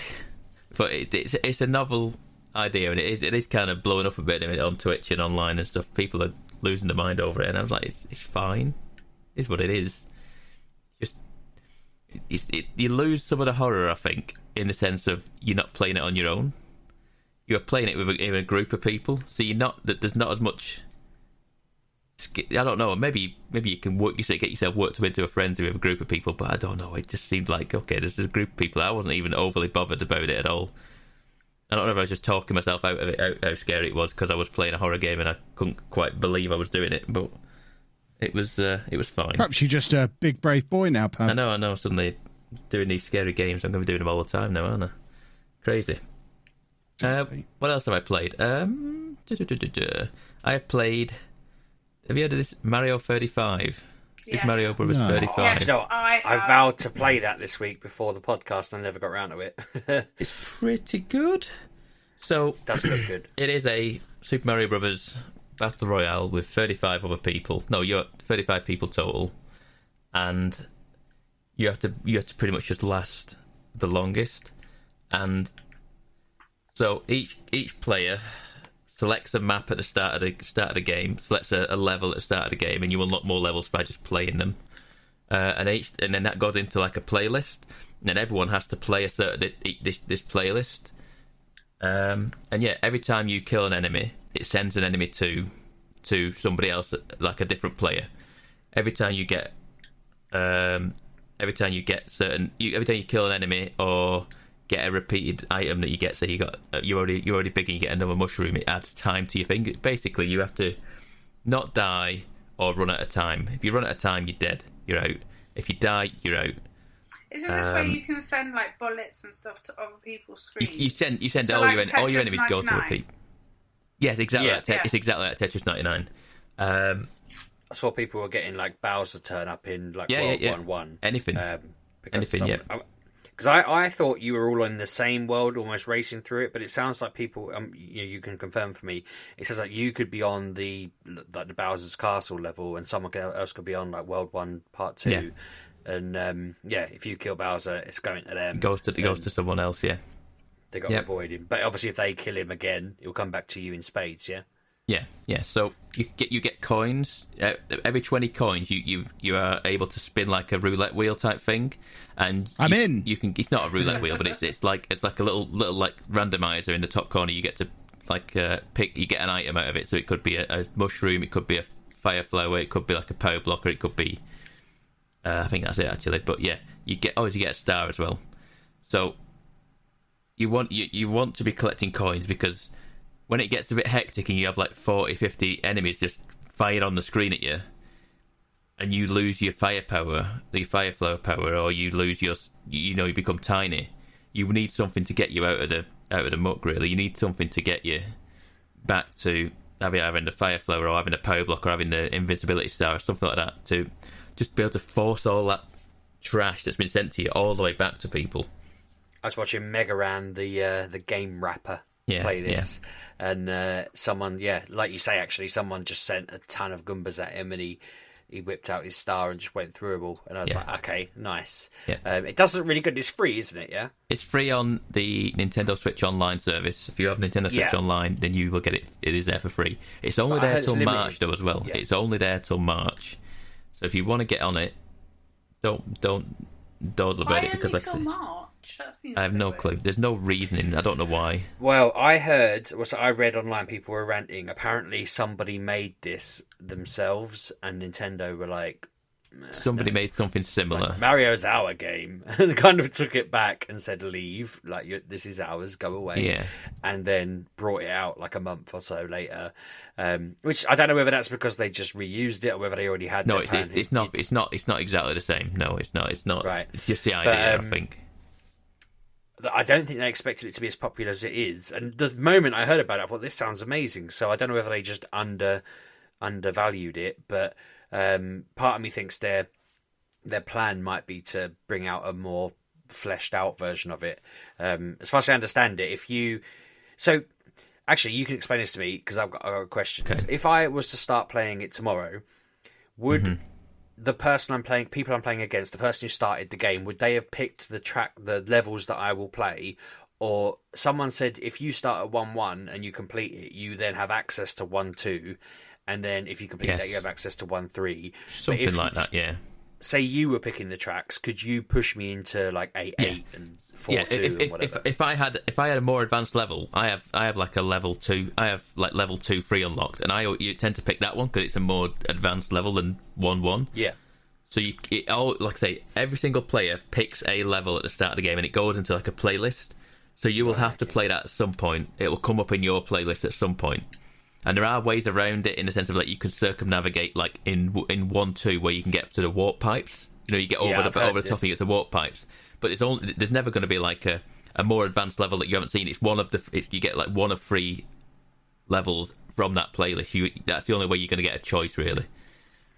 but it's a novel idea, and it is kind of blowing up a bit on Twitch and online and stuff. People are losing their mind over it, and I was like, it's fine. It's what it is. You lose some of the horror, I think, in the sense of you're not playing it on your own. You're playing it with a group of people, so there's not as much. I don't know. Maybe you can get yourself worked up into a frenzy with a group of people, but I don't know. It just seemed like, okay, there's this group of people. I wasn't even overly bothered about it at all. I don't know if I was just talking myself out of it, how scary it was because I was playing a horror game and I couldn't quite believe I was doing it, but it was fine. Perhaps you're just a big brave boy now, Pam. I know. Suddenly doing these scary games, I'm going to be doing them all the time now, aren't I? Crazy. What else have I played? I have played. Have you heard of this Mario 35? Yes. Mario Brothers 35. Yes, no, I vowed to play that this week before the podcast, and I never got around to it. It's pretty good. So that's good. It is a Super Mario Brothers Battle Royale with 35 other people. No, you're 35 people total, and you have to pretty much just last the longest. And so each player selects a map at the start of the game, selects a level at the start of the game, and you unlock more levels by just playing them. And then that goes into like a playlist, and then everyone has to play a certain this playlist. And yeah, every time you kill an enemy, it sends an enemy to somebody else, like a different player. Every time you kill an enemy or get a repeated item that you get, say you're already big and you get another mushroom, it adds time to your thing. Basically, you have to not die or run out of time. If you run out of time, you're dead. You're out. If you die, you're out. Isn't this where you can send like bullets and stuff to other people's screens? You send so all like your enemies 99? go to repeat. Yes, exactly. Yeah. It's exactly like Tetris 99. I saw people were getting like Bowser turn up in like World 1-1. Anything. Anything. Because I thought you were all in the same world, almost racing through it, but it sounds like people. You can confirm for me. It says like you could be on the Bowser's Castle level, and someone else could be on like World 1 Part 2. Yeah. And if you kill Bowser, it's going to them. It goes to someone else. Yeah. They got to avoid him, but obviously if they kill him again, he'll come back to you in spades. Yeah. Yeah. So you get coins. Every 20 coins, you are able to spin like a roulette wheel type thing, and you can. It's not a roulette wheel, but it's like a little like randomizer in the top corner. You get to like pick. You get an item out of it. So it could be a mushroom. It could be a fire flower. It could be like a power blocker. It could be. I think that's it actually. But yeah, you get a star as well. So you want to be collecting coins because when it gets a bit hectic and you have like 40, 50 enemies just fired on the screen at you, and you lose your firepower, the fire flow power, or you lose you become tiny, you need something to get you out of the muck. Really, you need something to get you back to having the fire flower or having a power block or having the invisibility star or something like that to just be able to force all that trash that's been sent to you all the way back to people. I was watching Megaran, the game rapper, play this, and someone, like you say, actually, someone just sent a ton of Goombas at him, and he whipped out his star and just went through them all. And I was like, okay, nice. Yeah. It doesn't really good. It's free, isn't it? Yeah. It's free on the Nintendo Switch Online service. If you have Nintendo Switch Online, then you will get it. It is there for free. It's only there till March, though, as well. Yeah. It's only there till March. So if you want to get on it, don't dawdle about it because till March? I have no clue. There's no reasoning. I don't know why. Well, I read online, people were ranting. Apparently, somebody made this themselves, and Nintendo were like, somebody made something similar. Like, Mario's our game, and kind of took it back and said, "Leave. Like this is ours. Go away." Yeah. And then brought it out like a month or so later. Which I don't know whether that's because they just reused it or whether they already had. No, it's not. It's not exactly the same. No, it's not. It's not. Right. It's just the idea. I think. I don't think they expected it to be as popular as it is. And the moment I heard about it, I thought, this sounds amazing. So I don't know whether they just undervalued it. But part of me thinks their plan might be to bring out a more fleshed out version of it. As far as I understand it, So, actually, you can explain this to me, because I've got questions. Okay. If I was to start playing it tomorrow, would... the people I'm playing against, the person who started the game, would they have picked the levels that I will play? Or someone said if you start at 1-1 and you complete it, you then have access to 1-2, and then if you complete that, you have access to 1-3. Something like that, yeah. Say you were picking the tracks, could you push me into like 8-8 and 4-2 and whatever? If I had a more advanced level, I have like a level 2. I have like level 2 free unlocked, and you tend to pick that one because it's a more advanced level than 1-1. Yeah. So like I say, every single player picks a level at the start of the game, and it goes into like a playlist. So you will have to play that at some point. It will come up in your playlist at some point. And there are ways around it in the sense of like you can circumnavigate like in 1-2 where you can get to the warp pipes. You get over the top and you get to warp pipes. But there's never going to be like a more advanced level that you haven't seen. It's you get like one of 3 levels from that playlist. That's the only way you're going to get a choice really.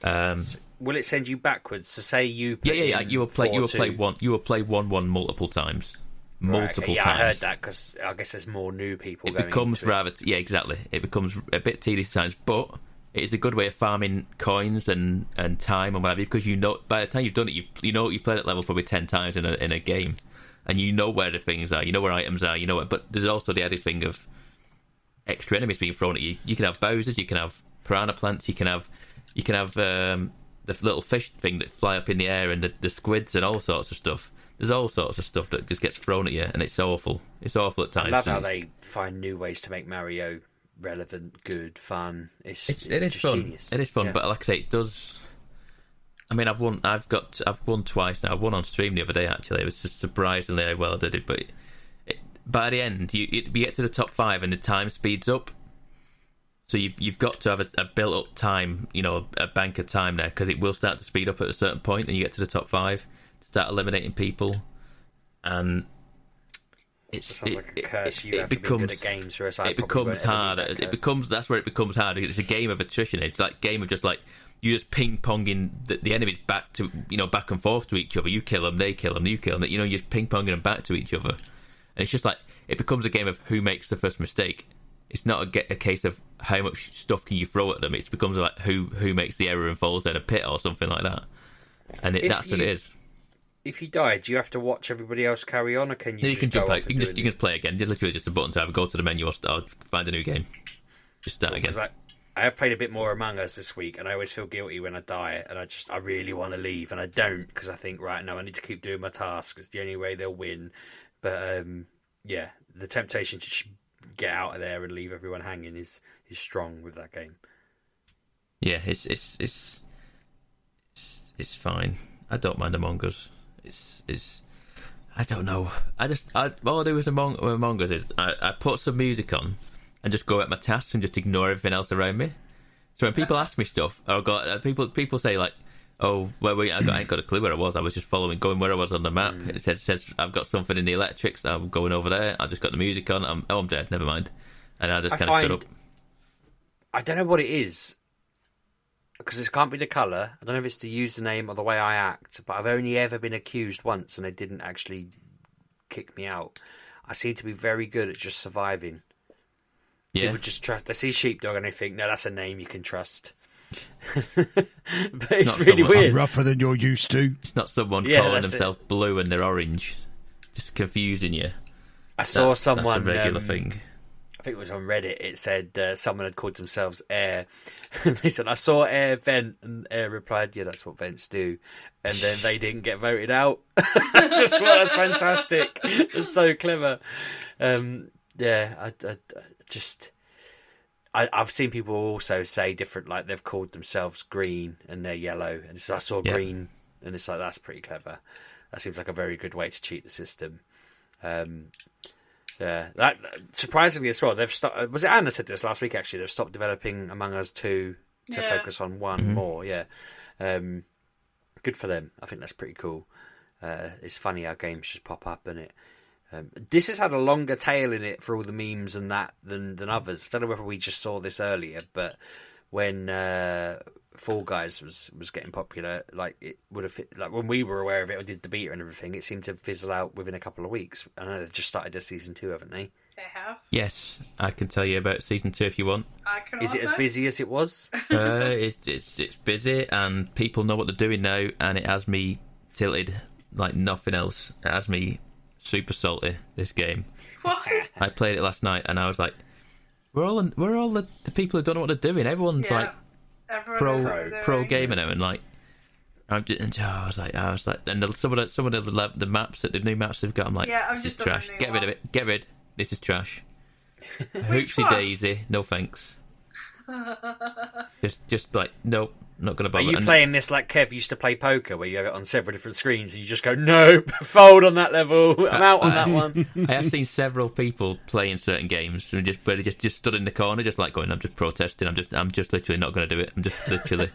Will it send you backwards to say you? You will play 1-1 multiple times. Multiple times. I heard that because I guess there's more new people. It becomes rather exactly. It becomes a bit tedious times, but it is a good way of farming coins and time and whatever. Because by the time you've done it, you've played that level probably 10 times in a game, and you know where the things are, you know where items are, you know. But there's also the added thing of extra enemies being thrown at you. You can have Bowsers, you can have piranha plants, you can have the little fish thing that fly up in the air, and the squids and all sorts of stuff. There's all sorts of stuff that just gets thrown at you, and it's awful. It's awful at times. I love how they find new ways to make Mario relevant, good, fun. It is fun. Genius. It is fun, but like I say, it does. I mean, I've won twice now. I won on stream the other day. Actually, it was just surprisingly how well I did it. But by the end, you get to the top 5, and the time speeds up. So you've got to have a built-up time, a bank of time there, because it will start to speed up at a certain point, and you get to the top 5, start eliminating people, and it sounds like a curse. You have to be good at games, whereas it becomes harder. That's where it becomes harder. It's a game of attrition. It's like a game of just like you just ping-ponging the enemies back to back and forth to each other. You kill them, they kill them, you kill them. You're just ping-ponging them back to each other, and it's just like it becomes a game of who makes the first mistake. It's not a case of how much stuff can you throw at them. It becomes like who makes the error and falls down a pit or something like that. And that's what it is. If you die, do you have to watch everybody else carry on, or can you? No, you can jump out. You can just play again. It's literally just a button to have go to the menu or find a new game. Just start again. I have played a bit more Among Us this week, and I always feel guilty when I die, and I really want to leave, and I don't, because I think, right, no, I need to keep doing my tasks. It's the only way they'll win. But the temptation to just get out of there and leave everyone hanging is strong with that game. Yeah, it's fine. I don't mind Among Us. It's I don't know. All I do with Among Us is I put some music on and just go at my tasks and just ignore everything else around me. So when people ask me stuff, or people say like, "Oh, where were you?" I ain't got a clue where I was. I was just going where I was on the map. It says I've got something in the electrics. I'm going over there. I've just got the music on. I'm dead. Never mind. And I just kind of shut up. I don't know what it is, because this can't be the colour. I don't know if it's the username or the way I act, but I've only ever been accused once, and they didn't actually kick me out. I seem to be very good at just surviving. Yeah. People just trust. They see Sheepdog and they think, no, that's a name you can trust. But it's really weird. I'm rougher than you're used to. It's not someone calling themselves blue and they're orange, just confusing you. I saw someone. That's a regular thing. I think it was on Reddit. It said someone had called themselves Air. And they said, I saw Air vent. And Air replied, yeah, that's what vents do. And then they didn't get voted out. Just thought that's fantastic. It's so clever. I've seen people also say different, like they've called themselves green and they're yellow. And so I saw green. And it's like, that's pretty clever. That seems like a very good way to cheat the system. Yeah, that surprisingly as well. They've stopped. Was it Anna said this last week? Actually, they've stopped developing Among Us 2 to focus on one more. Yeah, good for them. I think that's pretty cool. It's funny how games just pop up, and it. This has had a longer tail in it for all the memes and that than others. I don't know whether we just saw this earlier, but when Fall Guys was getting popular, like it would have like when we were aware of it or did the beta and everything, it seemed to fizzle out within a couple of weeks. I know they've just started their season 2, haven't they? They have. Yes, I can tell you about season 2 if you want. Is it as busy as it was? It's busy and people know what they're doing now, and it has me tilted like nothing else. It has me super salty. This game. What? I played it last night and I was like, we're all the people who don't know what they're doing. Everyone's like. Pro gamer now, and like I was like, and some of the maps that the new maps they've got, I'm like, I'm this just is trash. Get rid of it. Get rid. This is trash. Hoopsie daisy. No thanks. just like nope, not gonna bother. Are you playing this like Kev used to play poker, where you have it on several different screens and you just go no, fold on that level. I'm out on that one. I have seen several people playing certain games and where they just stood in the corner, just like going, I'm just protesting. I'm just literally not going to do it. I'm just literally.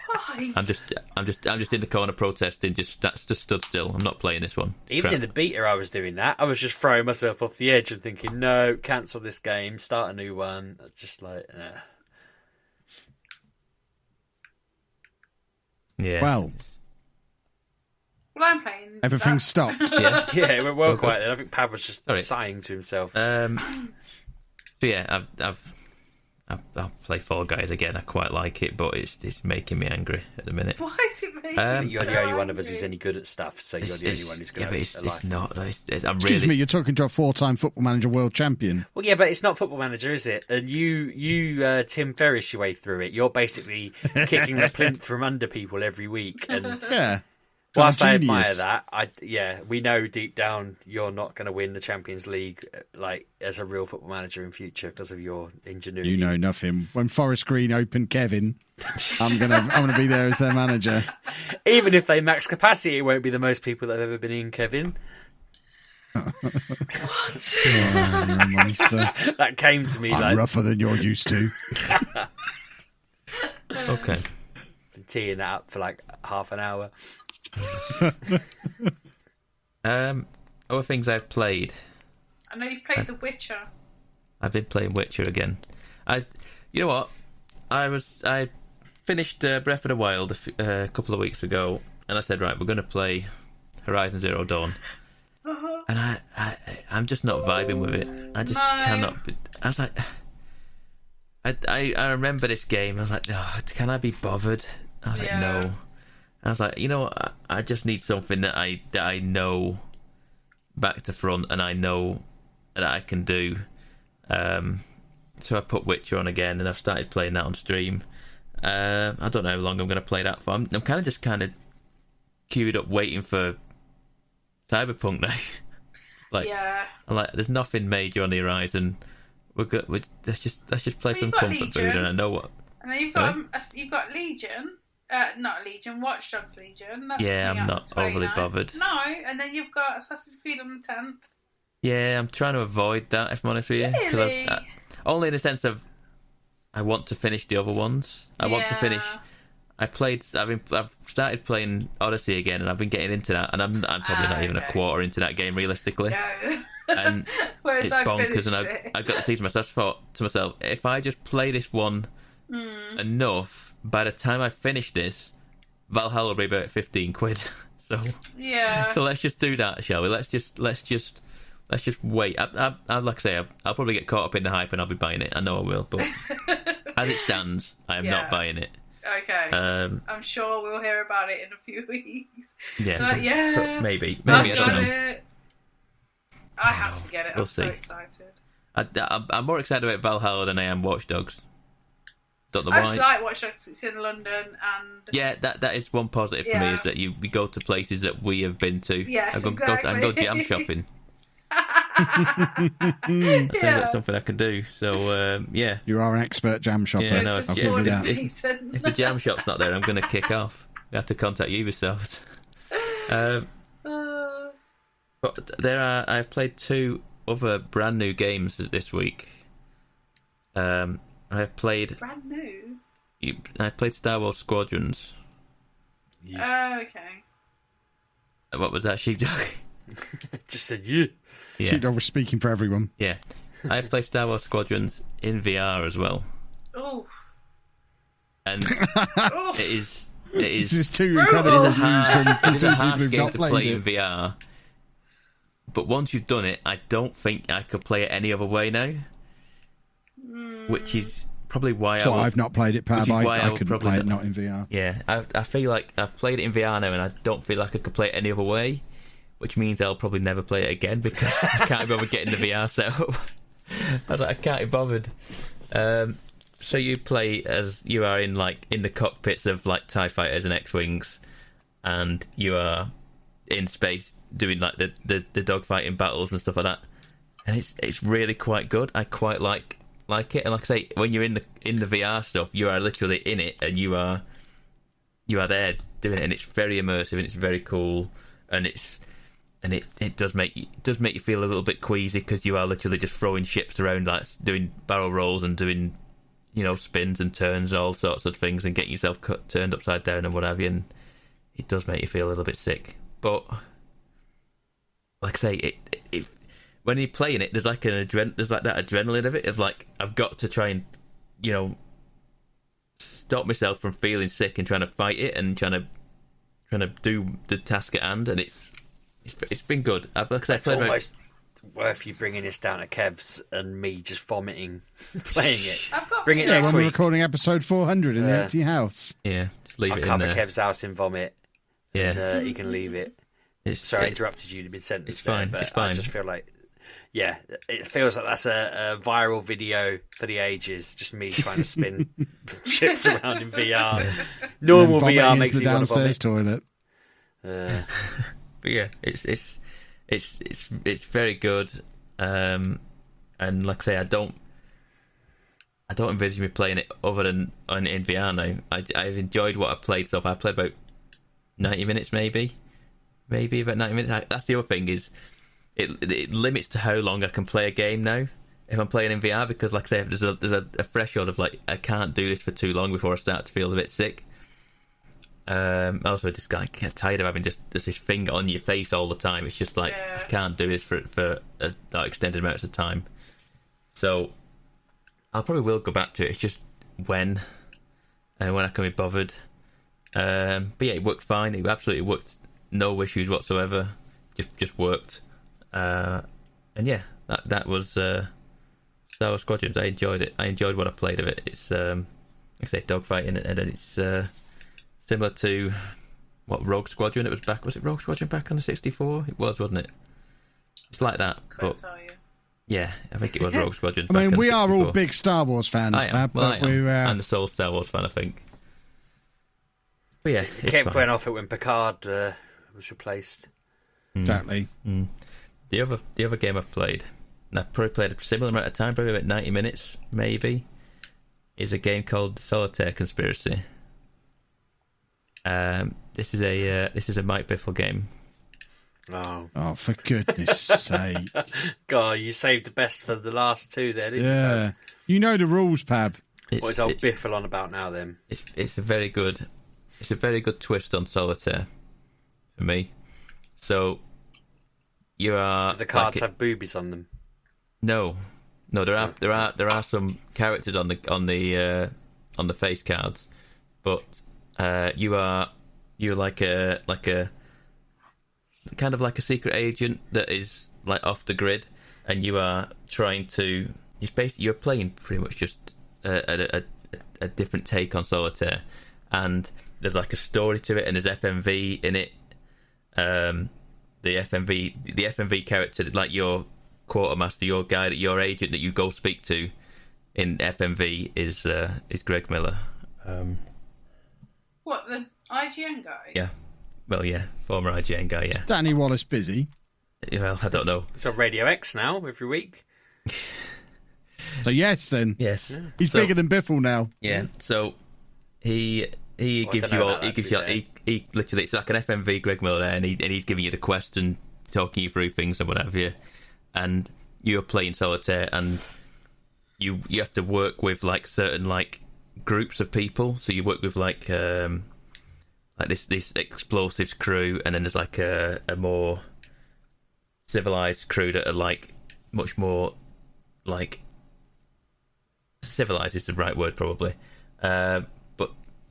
Why? I'm just in the corner protesting. Just stood still. I'm not playing this one. Even crap. In the beta, I was doing that. I was just throwing myself off the edge and thinking, no, cancel this game, start a new one. Just like. Yeah. Well, I'm playing. Everything's stopped. Yeah, it went well quiet then. I think Pab was just sighing to himself. So yeah, I'll play Fall Guys again. I quite like it, but it's making me angry at the minute. Why is it making you're the only one of us who's any good at stuff, so you're the only one who's going to have a life. It's not. Excuse me, you're talking to a 4-time Football Manager world champion. Well, yeah, but it's not Football Manager, is it? And you Tim Ferriss your way through it. You're basically kicking the plinth from under people every week. And yeah. whilst I admire that, we know deep down you're not going to win the Champions League like as a real football manager in future because of your ingenuity. You know nothing. When Forest Green open Kevin, I'm gonna be there as their manager. Even if they max capacity, it won't be the most people that have ever been in Kevin. What? You're a monster. That came to me. I'm rougher than you're used to. Okay. Been teeing that up for like half an hour. Other things I've played. I know you've played The Witcher. I've been playing Witcher again. You know what? I finished Breath of the Wild a couple of weeks ago, and I said, right, we're going to play Horizon Zero Dawn. And I'm just not vibing with it. I just cannot. I was like, I remember this game. I was like, oh, can I be bothered? I was like, no. I was like, you know what? I just need something that I know back to front, and I know that I can do. So I put Witcher on again, and I've started playing that on stream. I don't know how long I'm going to play that for. I'm kind of queued up waiting for Cyberpunk now. I'm like, there's nothing major on the horizon. Let's just play some comfort Legion. food, and I know what. And then you've got Legion, not Legion, Watch Dogs Legion. That's I'm not overly bothered. No, and then you've got Assassin's Creed on the 10th. Yeah, I'm trying to avoid that, if I'm honest with you. Really? Only in the sense of I want to finish the other ones. I want to finish. I've started playing Odyssey again, and I've been getting into that, and I'm probably not even a quarter into that game realistically. No. And Whereas it's bonkers, and I've got to see to myself, if I just play this one enough, by the time I finish this, Valhalla will be about 15 quid. So let's just do that, shall we? Let's just wait. I like I say, I'll probably get caught up in the hype, and I'll be buying it. I know I will, but as it stands, I am not buying it. Okay. I'm sure we'll hear about it in a few weeks. Yeah. Maybe. I got it. I have to get it. I'm so excited. I'm more excited about Valhalla than I am Watch Dogs. Don't know I why. just like Watch Dogs. It's in London, and that is one positive for me, is that we go to places that we have been to. Yes, exactly. I can go jam shopping. That's something I can do. So you are an expert jam shopper. Yeah, no, I'll give you that. If the jam shop's not there, I'm going to kick off. You have to contact Ubisoft. But I've played 2 other brand new games this week. I've played brand new. I've played Star Wars Squadrons. Oh, okay. What was that, Sheepdog? Just said you. Yeah. Sheepdog was speaking for everyone. Yeah. I've played Star Wars Squadrons in VR as well. Oh. And it is just 2 incredible views from it is a hard people game who've to not play played in VR. But once you've done it, I don't think I could play it any other way now. Which is probably why I've not played it, Pab. I couldn't play it not in VR. Yeah, I feel like I've played it in VR now, and I don't feel like I could play it any other way, which means I'll probably never play it again because I can't be bothered getting the VR set up. I was like, I can't be bothered. So you play as you are in the cockpits of like TIE fighters and X-wings, and you are in space doing like the dogfighting battles and stuff like that, and it's really quite good. I quite like it, and like I say, when you're in the VR stuff, you are literally in it, and you are there doing it, and it's very immersive and it's very cool, and it does make you feel a little bit queasy because you are literally just throwing ships around, like doing barrel rolls and doing spins and turns and all sorts of things, and getting yourself turned upside down and what have you, and it does make you feel a little bit sick. But like I say, it when you're playing it, there's like that adrenaline of it, of like, I've got to try and stop myself from feeling sick and trying to fight it and trying to do the task at hand, and it's been good. It's almost worth you bringing this down to Kev's and me just vomiting playing it. Bring it next when week. we're recording episode 400 in the empty house. Yeah, just leave I'll it in cover there. Kev's house in vomit. Yeah, and he can leave it. Sorry, I interrupted you mid-sentence. It's fine. But it's fine. I just feel like, it feels like that's a viral video for the ages. Just me trying to spin ships around in VR. Normal VR makes me want to vomit. Toilet. But yeah, it's very good. And like I say, I don't envisage me playing it other than in VR now. I've enjoyed what I've played so far. I've played about 90 minutes, maybe about 90 minutes. That's the other thing, is it limits to how long I can play a game now if I'm playing in VR, because like I say, there's a threshold of like, I can't do this for too long before I start to feel a bit sick. Also, just like, get tired of having just this thing on your face all the time. It's just like, I can't do this for extended amounts of time. So I probably will go back to it. It's just when I can be bothered. But yeah, it worked fine. It absolutely worked. No issues whatsoever. Just worked. And yeah, that was Star Wars Squadrons. I enjoyed it. I enjoyed what I played of it. It's like I say, dogfighting, and it's similar to what Rogue Squadron. It was back. Was it Rogue Squadron back on the 64? It was, wasn't it? It's like that. Couldn't tell you. Yeah, I think it was Rogue Squadron. I mean, we are all big Star Wars fans, I'm the sole Star Wars fan, I think. But yeah, it kept going off it when Picard was replaced. Exactly. The other game I've played, and I've probably played a similar amount of time, probably about 90 minutes, maybe, is a game called Solitaire Conspiracy. This is a Mike Biffle game. Oh, for goodness sake! God, you saved the best for the last two there, didn't you? Yeah, you know the rules, Pab. What is old Biffle on about now? Then it's a very good twist on Solitaire for me. So you are. Do the cards have boobies on them? No, there are some characters on the face cards, but you're like a kind of like a secret agent that is like off the grid, and you are trying to. You're playing pretty much just a different take on Solitaire, and there's like a story to it, and there's FMV in it. The FMV character, like your quartermaster, your guy, your agent that you go speak to in FMV is Greg Miller. What, the IGN guy? Yeah. Well, yeah, former IGN guy, yeah. Is Danny Wallace busy? Well, I don't know. It's on Radio X now, every week. So yes, then. Yes. Yeah. He's bigger than Biffle now. Yeah, so he gives you all... He literally... It's like an FMV Greg Miller there, and he's giving you the quest and talking you through things and what have you. And you're playing Solitaire, and you have to work with, like, certain, like, groups of people. So you work with, like this explosives crew, and then there's like a more civilized crew that are like much more like civilized is the right word probably. But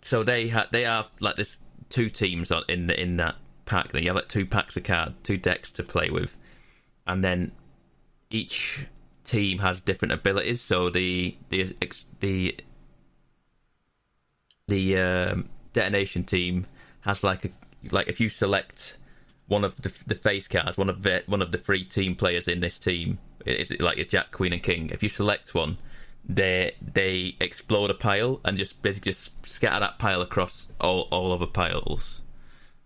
so they are like there's two teams in that pack. You have like two packs of cards, two decks to play with, and then each team has different abilities. So the detonation team has like if you select one of the face cards, one of the three team players in this team, it's like a Jack, Queen, and King. If you select one, they explode a pile and just basically just scatter that pile across all other piles,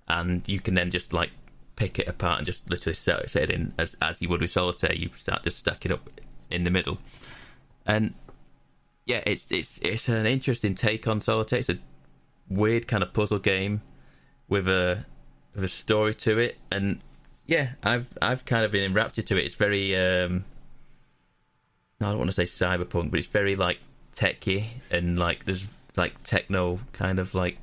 and you can then just like pick it apart and just literally set it in as you would with Solitaire. You start just stack it up in the middle, and yeah, it's an interesting take on Solitaire. It's a weird kind of puzzle game with a story to it, and yeah, I've kind of been enraptured to it. It's very I don't want to say cyberpunk, but it's very like techy, and like there's like techno kind of like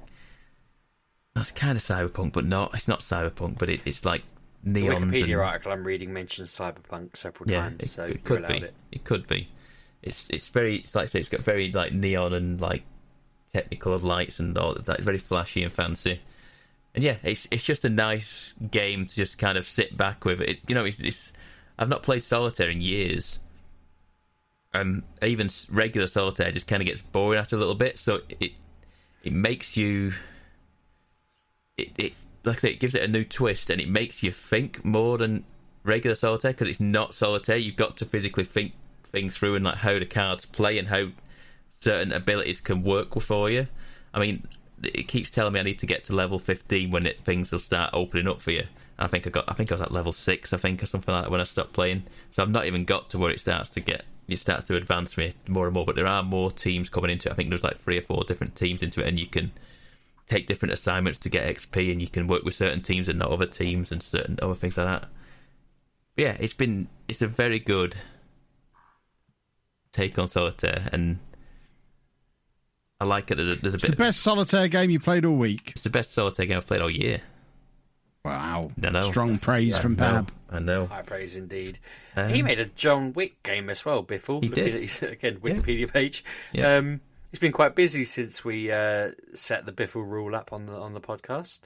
that's kind of cyberpunk, but it's not cyberpunk, but it's like neons. The Wikipedia article I'm reading mentions cyberpunk several times, so it could be. It could be. It's very, it's like I say, it's got very like neon and like technicolor lights and all that. It's very flashy and fancy, and yeah, it's just a nice game to just kind of sit back with. It's I've not played Solitaire in years, and even regular Solitaire just kind of gets boring after a little bit. So it makes you it like I say, it gives it a new twist, and it makes you think more than regular Solitaire, because it's not Solitaire. You've got to physically think things through and like how the cards play and how certain abilities can work for you. I mean, it keeps telling me I need to get to level 15 when things will start opening up for you. And I think I was at level 6, or something like that when I stopped playing. So I've not even got to where it starts to advance me more and more. But there are more teams coming into it. I think there's like 3 or 4 different teams into it, and you can take different assignments to get XP, and you can work with certain teams and not other teams and certain other things like that. But yeah, it's a very good take on Solitaire, and I like it. It's the best Solitaire game you played all week. It's the best Solitaire game I've played all year. Wow. I know. Strong praise from Pab. I know. High praise indeed. He made a John Wick game as well, Biffle. He did. At his, again, Wikipedia page. Yeah. He's been quite busy since we set the Biffle rule up on the podcast.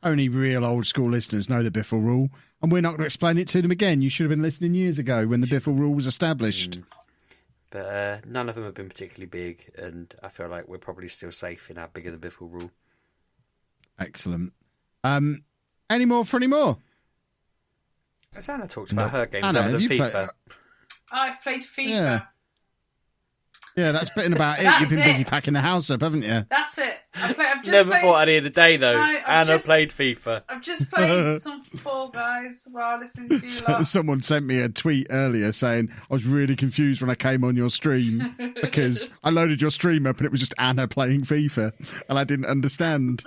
Only real old school listeners know the Biffle rule, and we're not going to explain it to them again. You should have been listening years ago when the Biffle rule was established. But none of them have been particularly big, and I feel like we're probably still safe in our bigger the Biffle rule. Excellent. Any more for any more? As Anna talked about her games Anna, other than FIFA. I've played FIFA. Yeah, that's been about it. You've been busy packing the house up, haven't you? That's it. I've just Never played... thought I'd hear the day, though. Anna played FIFA. I've just played some Fall Guys while listening to you lot. Someone sent me a tweet earlier saying I was really confused when I came on your stream because I loaded your stream up and it was just Anna playing FIFA and I didn't understand.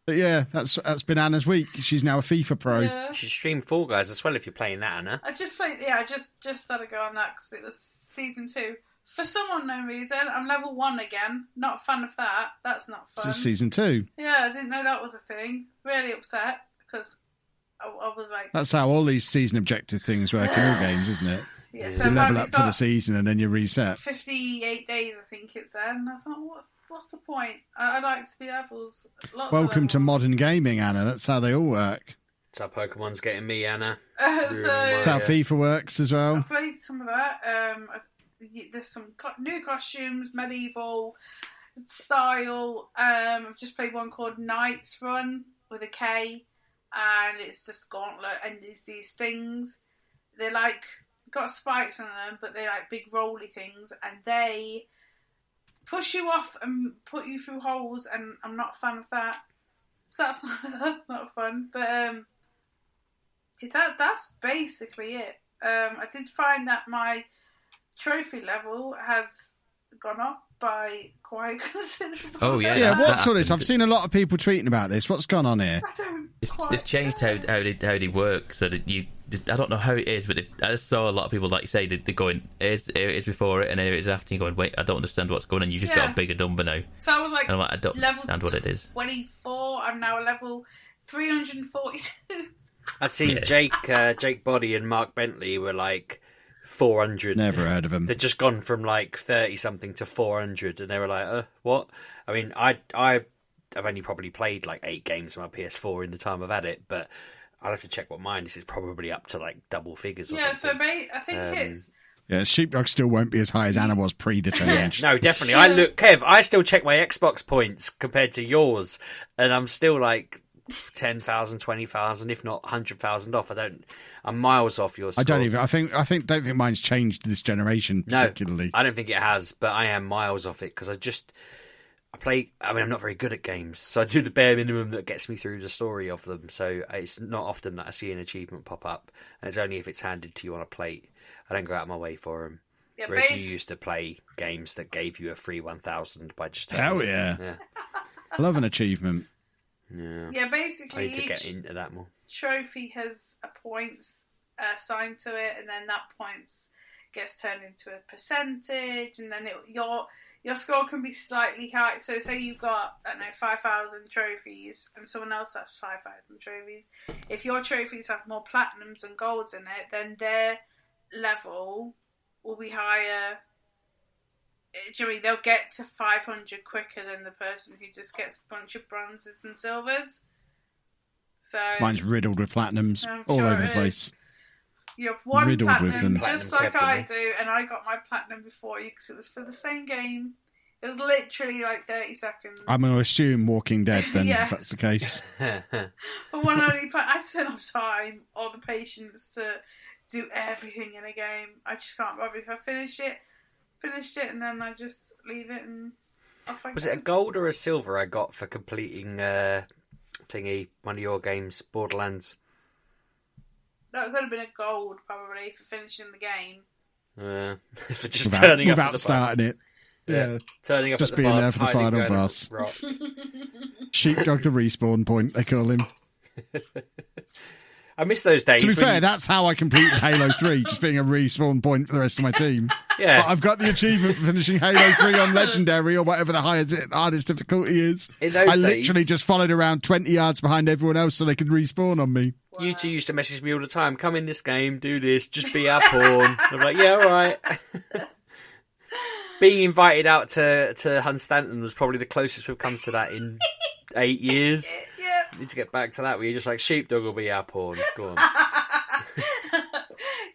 But yeah, that's been Anna's week. She's now a FIFA pro. Yeah. She streamed Fall Guys as well if you're playing that, Anna. I just played, I just had to go on that because it was season 2. For some unknown reason, I'm level 1 again. Not a fan of that. That's not fun. This is season 2. Yeah, I didn't know that was a thing. Really upset because I was like... That's how all these season objective things work in all games, isn't it? Yeah, you level up for the season and then you reset. 58 days, I think it's then. And I thought, what's the point? I like to be levels. Welcome to modern gaming, Anna. That's how they all work. That's how Pokemon's getting me, Anna. That's how FIFA works as well. I played some of that. There's some new costumes, medieval style. I've just played one called Knights Run with a K, and it's just gauntlet, and there's these things. They're like got spikes on them, but they're like big rolly things, and they push you off and put you through holes. And I'm not a fan of that. So that's not fun. But that's basically it. I did find that my trophy level has gone up by quite considerable. Oh yeah, yeah. What's all this? I've seen a lot of people tweeting about this. What's gone on here? They've changed how they work so that I don't know how it is, but I just saw a lot of people, like you say, they're going, here it is before it and here it is after. You're going, wait, I don't understand what's going on. You just got a bigger number now. So I was like, and I'm like, I don't understand what it is. 24. I'm now level 342. I'd seen Jake Body and Mark Bentley were like 400. Never heard of them. They'd just gone from like 30 something to 400, and they were like, what? I mean, I've only probably played like 8 games on my PS4 in the time I've had it, but I'll have to check what mine is. It's probably up to like double figures. Or something. So I think it's. Yeah, Sheepdog still won't be as high as Anna was pre the change. No, definitely. Kev, I still check my Xbox points compared to yours, and I'm still like 10,000, 20,000, if not 100,000 off. I'm miles off your score. I don't think mine's changed this generation particularly. No, I don't think it has, but I am miles off it because I'm not very good at games, so I do the bare minimum that gets me through the story of them. So it's not often that I see an achievement pop up, and it's only if it's handed to you on a plate. I don't go out of my way for them. Yeah, whereas you used to play games that gave you a free 1,000 by just hell yeah. Love an achievement. Yeah, basically I need to get into that more. Trophy has a points assigned to it, and then that points gets turned into a percentage, and then your score can be slightly high. So say you've got, 5,000 trophies, and someone else has 5,000 trophies. If your trophies have more platinums and golds in it, then their level will be higher. Do you know what I mean? They'll get to 500 quicker than the person who just gets a bunch of bronzes and silvers. So mine's riddled with platinums all over the place. You have one riddled platinum, with them. just like I do, and I got my platinum before you because it was for the same game. It was literally like 30 seconds. I'm going to assume Walking Dead then, yes. if that's the case. But when I just don't have time or the patience to do everything in a game. I just can't bother. If I finished it, and then I just leave it and Was it a gold or a silver I got for completing one of your games, Borderlands? No, it could have been a gold, probably, for finishing the game. For just turning up without starting it. Yeah. Turning up just at the being boss, there for the final boss. Sheepdog the respawn point, they call him. I miss those days. To be fair, that's how I completed Halo 3, just being a respawn point for the rest of my team. Yeah. But I've got the achievement for finishing Halo 3 on Legendary or whatever the hardest difficulty is. In those I literally just followed around 20 yards behind everyone else so they could respawn on me. Wow. You two used to message me all the time, come in this game, do this, just be our pawn. I'm like, yeah, all right. Being invited out to Hunstanton was probably the closest we've come to that in 8 years. Yeah. Need to get back to that where you're just like, Sheepdog will be our pawn. Go on.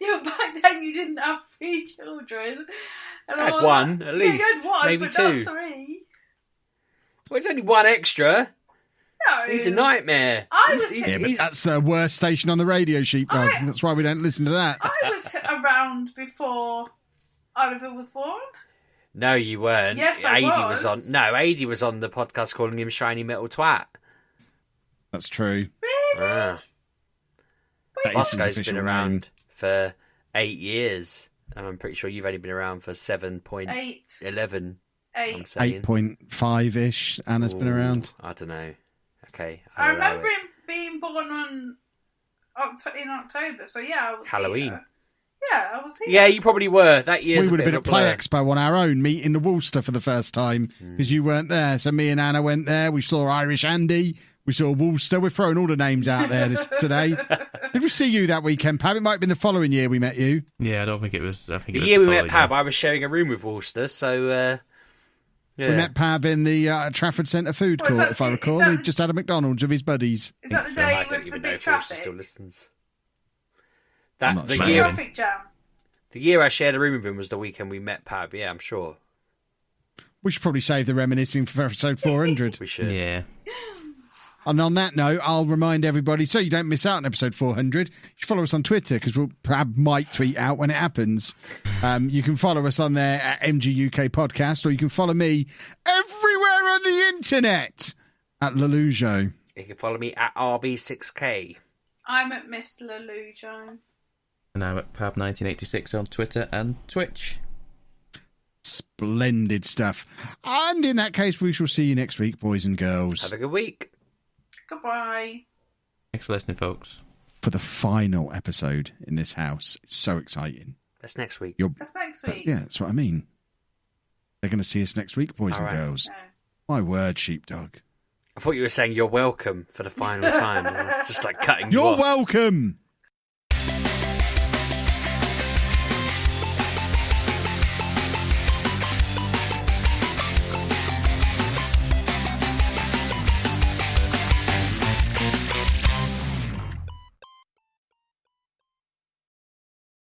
Yeah, back then you didn't have 3 children. And I had one, at least. You had one, maybe but 2. Not 3. Well, it's only one extra. No. He's a nightmare. But that's the worst station on the radio, Sheepdog. That's why we don't listen to that. I was around before Oliver was born. No, you weren't. Yes, I was. was on. No, Adi was on the podcast calling him shiny metal twat. That's true. Really? Ah. Bosco's been around for 8 years, and I'm pretty sure you've only been around for 7.11. 8. 8.5-ish. Anna's been around. I don't know. Okay. I remember him being born in October, so yeah, I was Halloween. Here. Yeah, I was here. Yeah, you probably were. That year We would have been at Play Expo on our own, meeting the Worcester for the first time, because you weren't there. So me and Anna went there. We saw Irish Andy. We saw Worcester. We're throwing all the names out there today. Did we see you that weekend, Pab? It might have been the following year we met you. Yeah, I don't think it was. I think the it was year the we met following Pab, I was sharing a room with Worcester, so yeah. We met Pab in the Trafford Centre food court, if I recall. He just had a McDonald's with his buddies. Is that the I day don't with the even know big if Worcester traffic? still listens. I'm not The sure. year, Traffic jam. the year I shared a room with him was the weekend we met Pab. Yeah, I'm sure. We should probably save the reminiscing for episode 400. We should. Yeah. And on that note, I'll remind everybody, so you don't miss out on episode 400, you should follow us on Twitter, because Pab might tweet out when it happens. You can follow us on there at MGUK Podcast, or you can follow me everywhere on the internet at Lelujo. You can follow me at RB6K. I'm at Miss Lelujo. And I'm at Pab1986 on Twitter and Twitch. Splendid stuff. And in that case, we shall see you next week, boys and girls. Have a good week. Goodbye. Thanks for listening, folks. For the final episode in this house. It's so exciting. That's next week. That's next week. Yeah, that's what I mean. They're going to see us next week, boys All and right. girls. No. My word, Sheepdog. I thought you were saying you're welcome for the final time. It's just like cutting you You're off. welcome.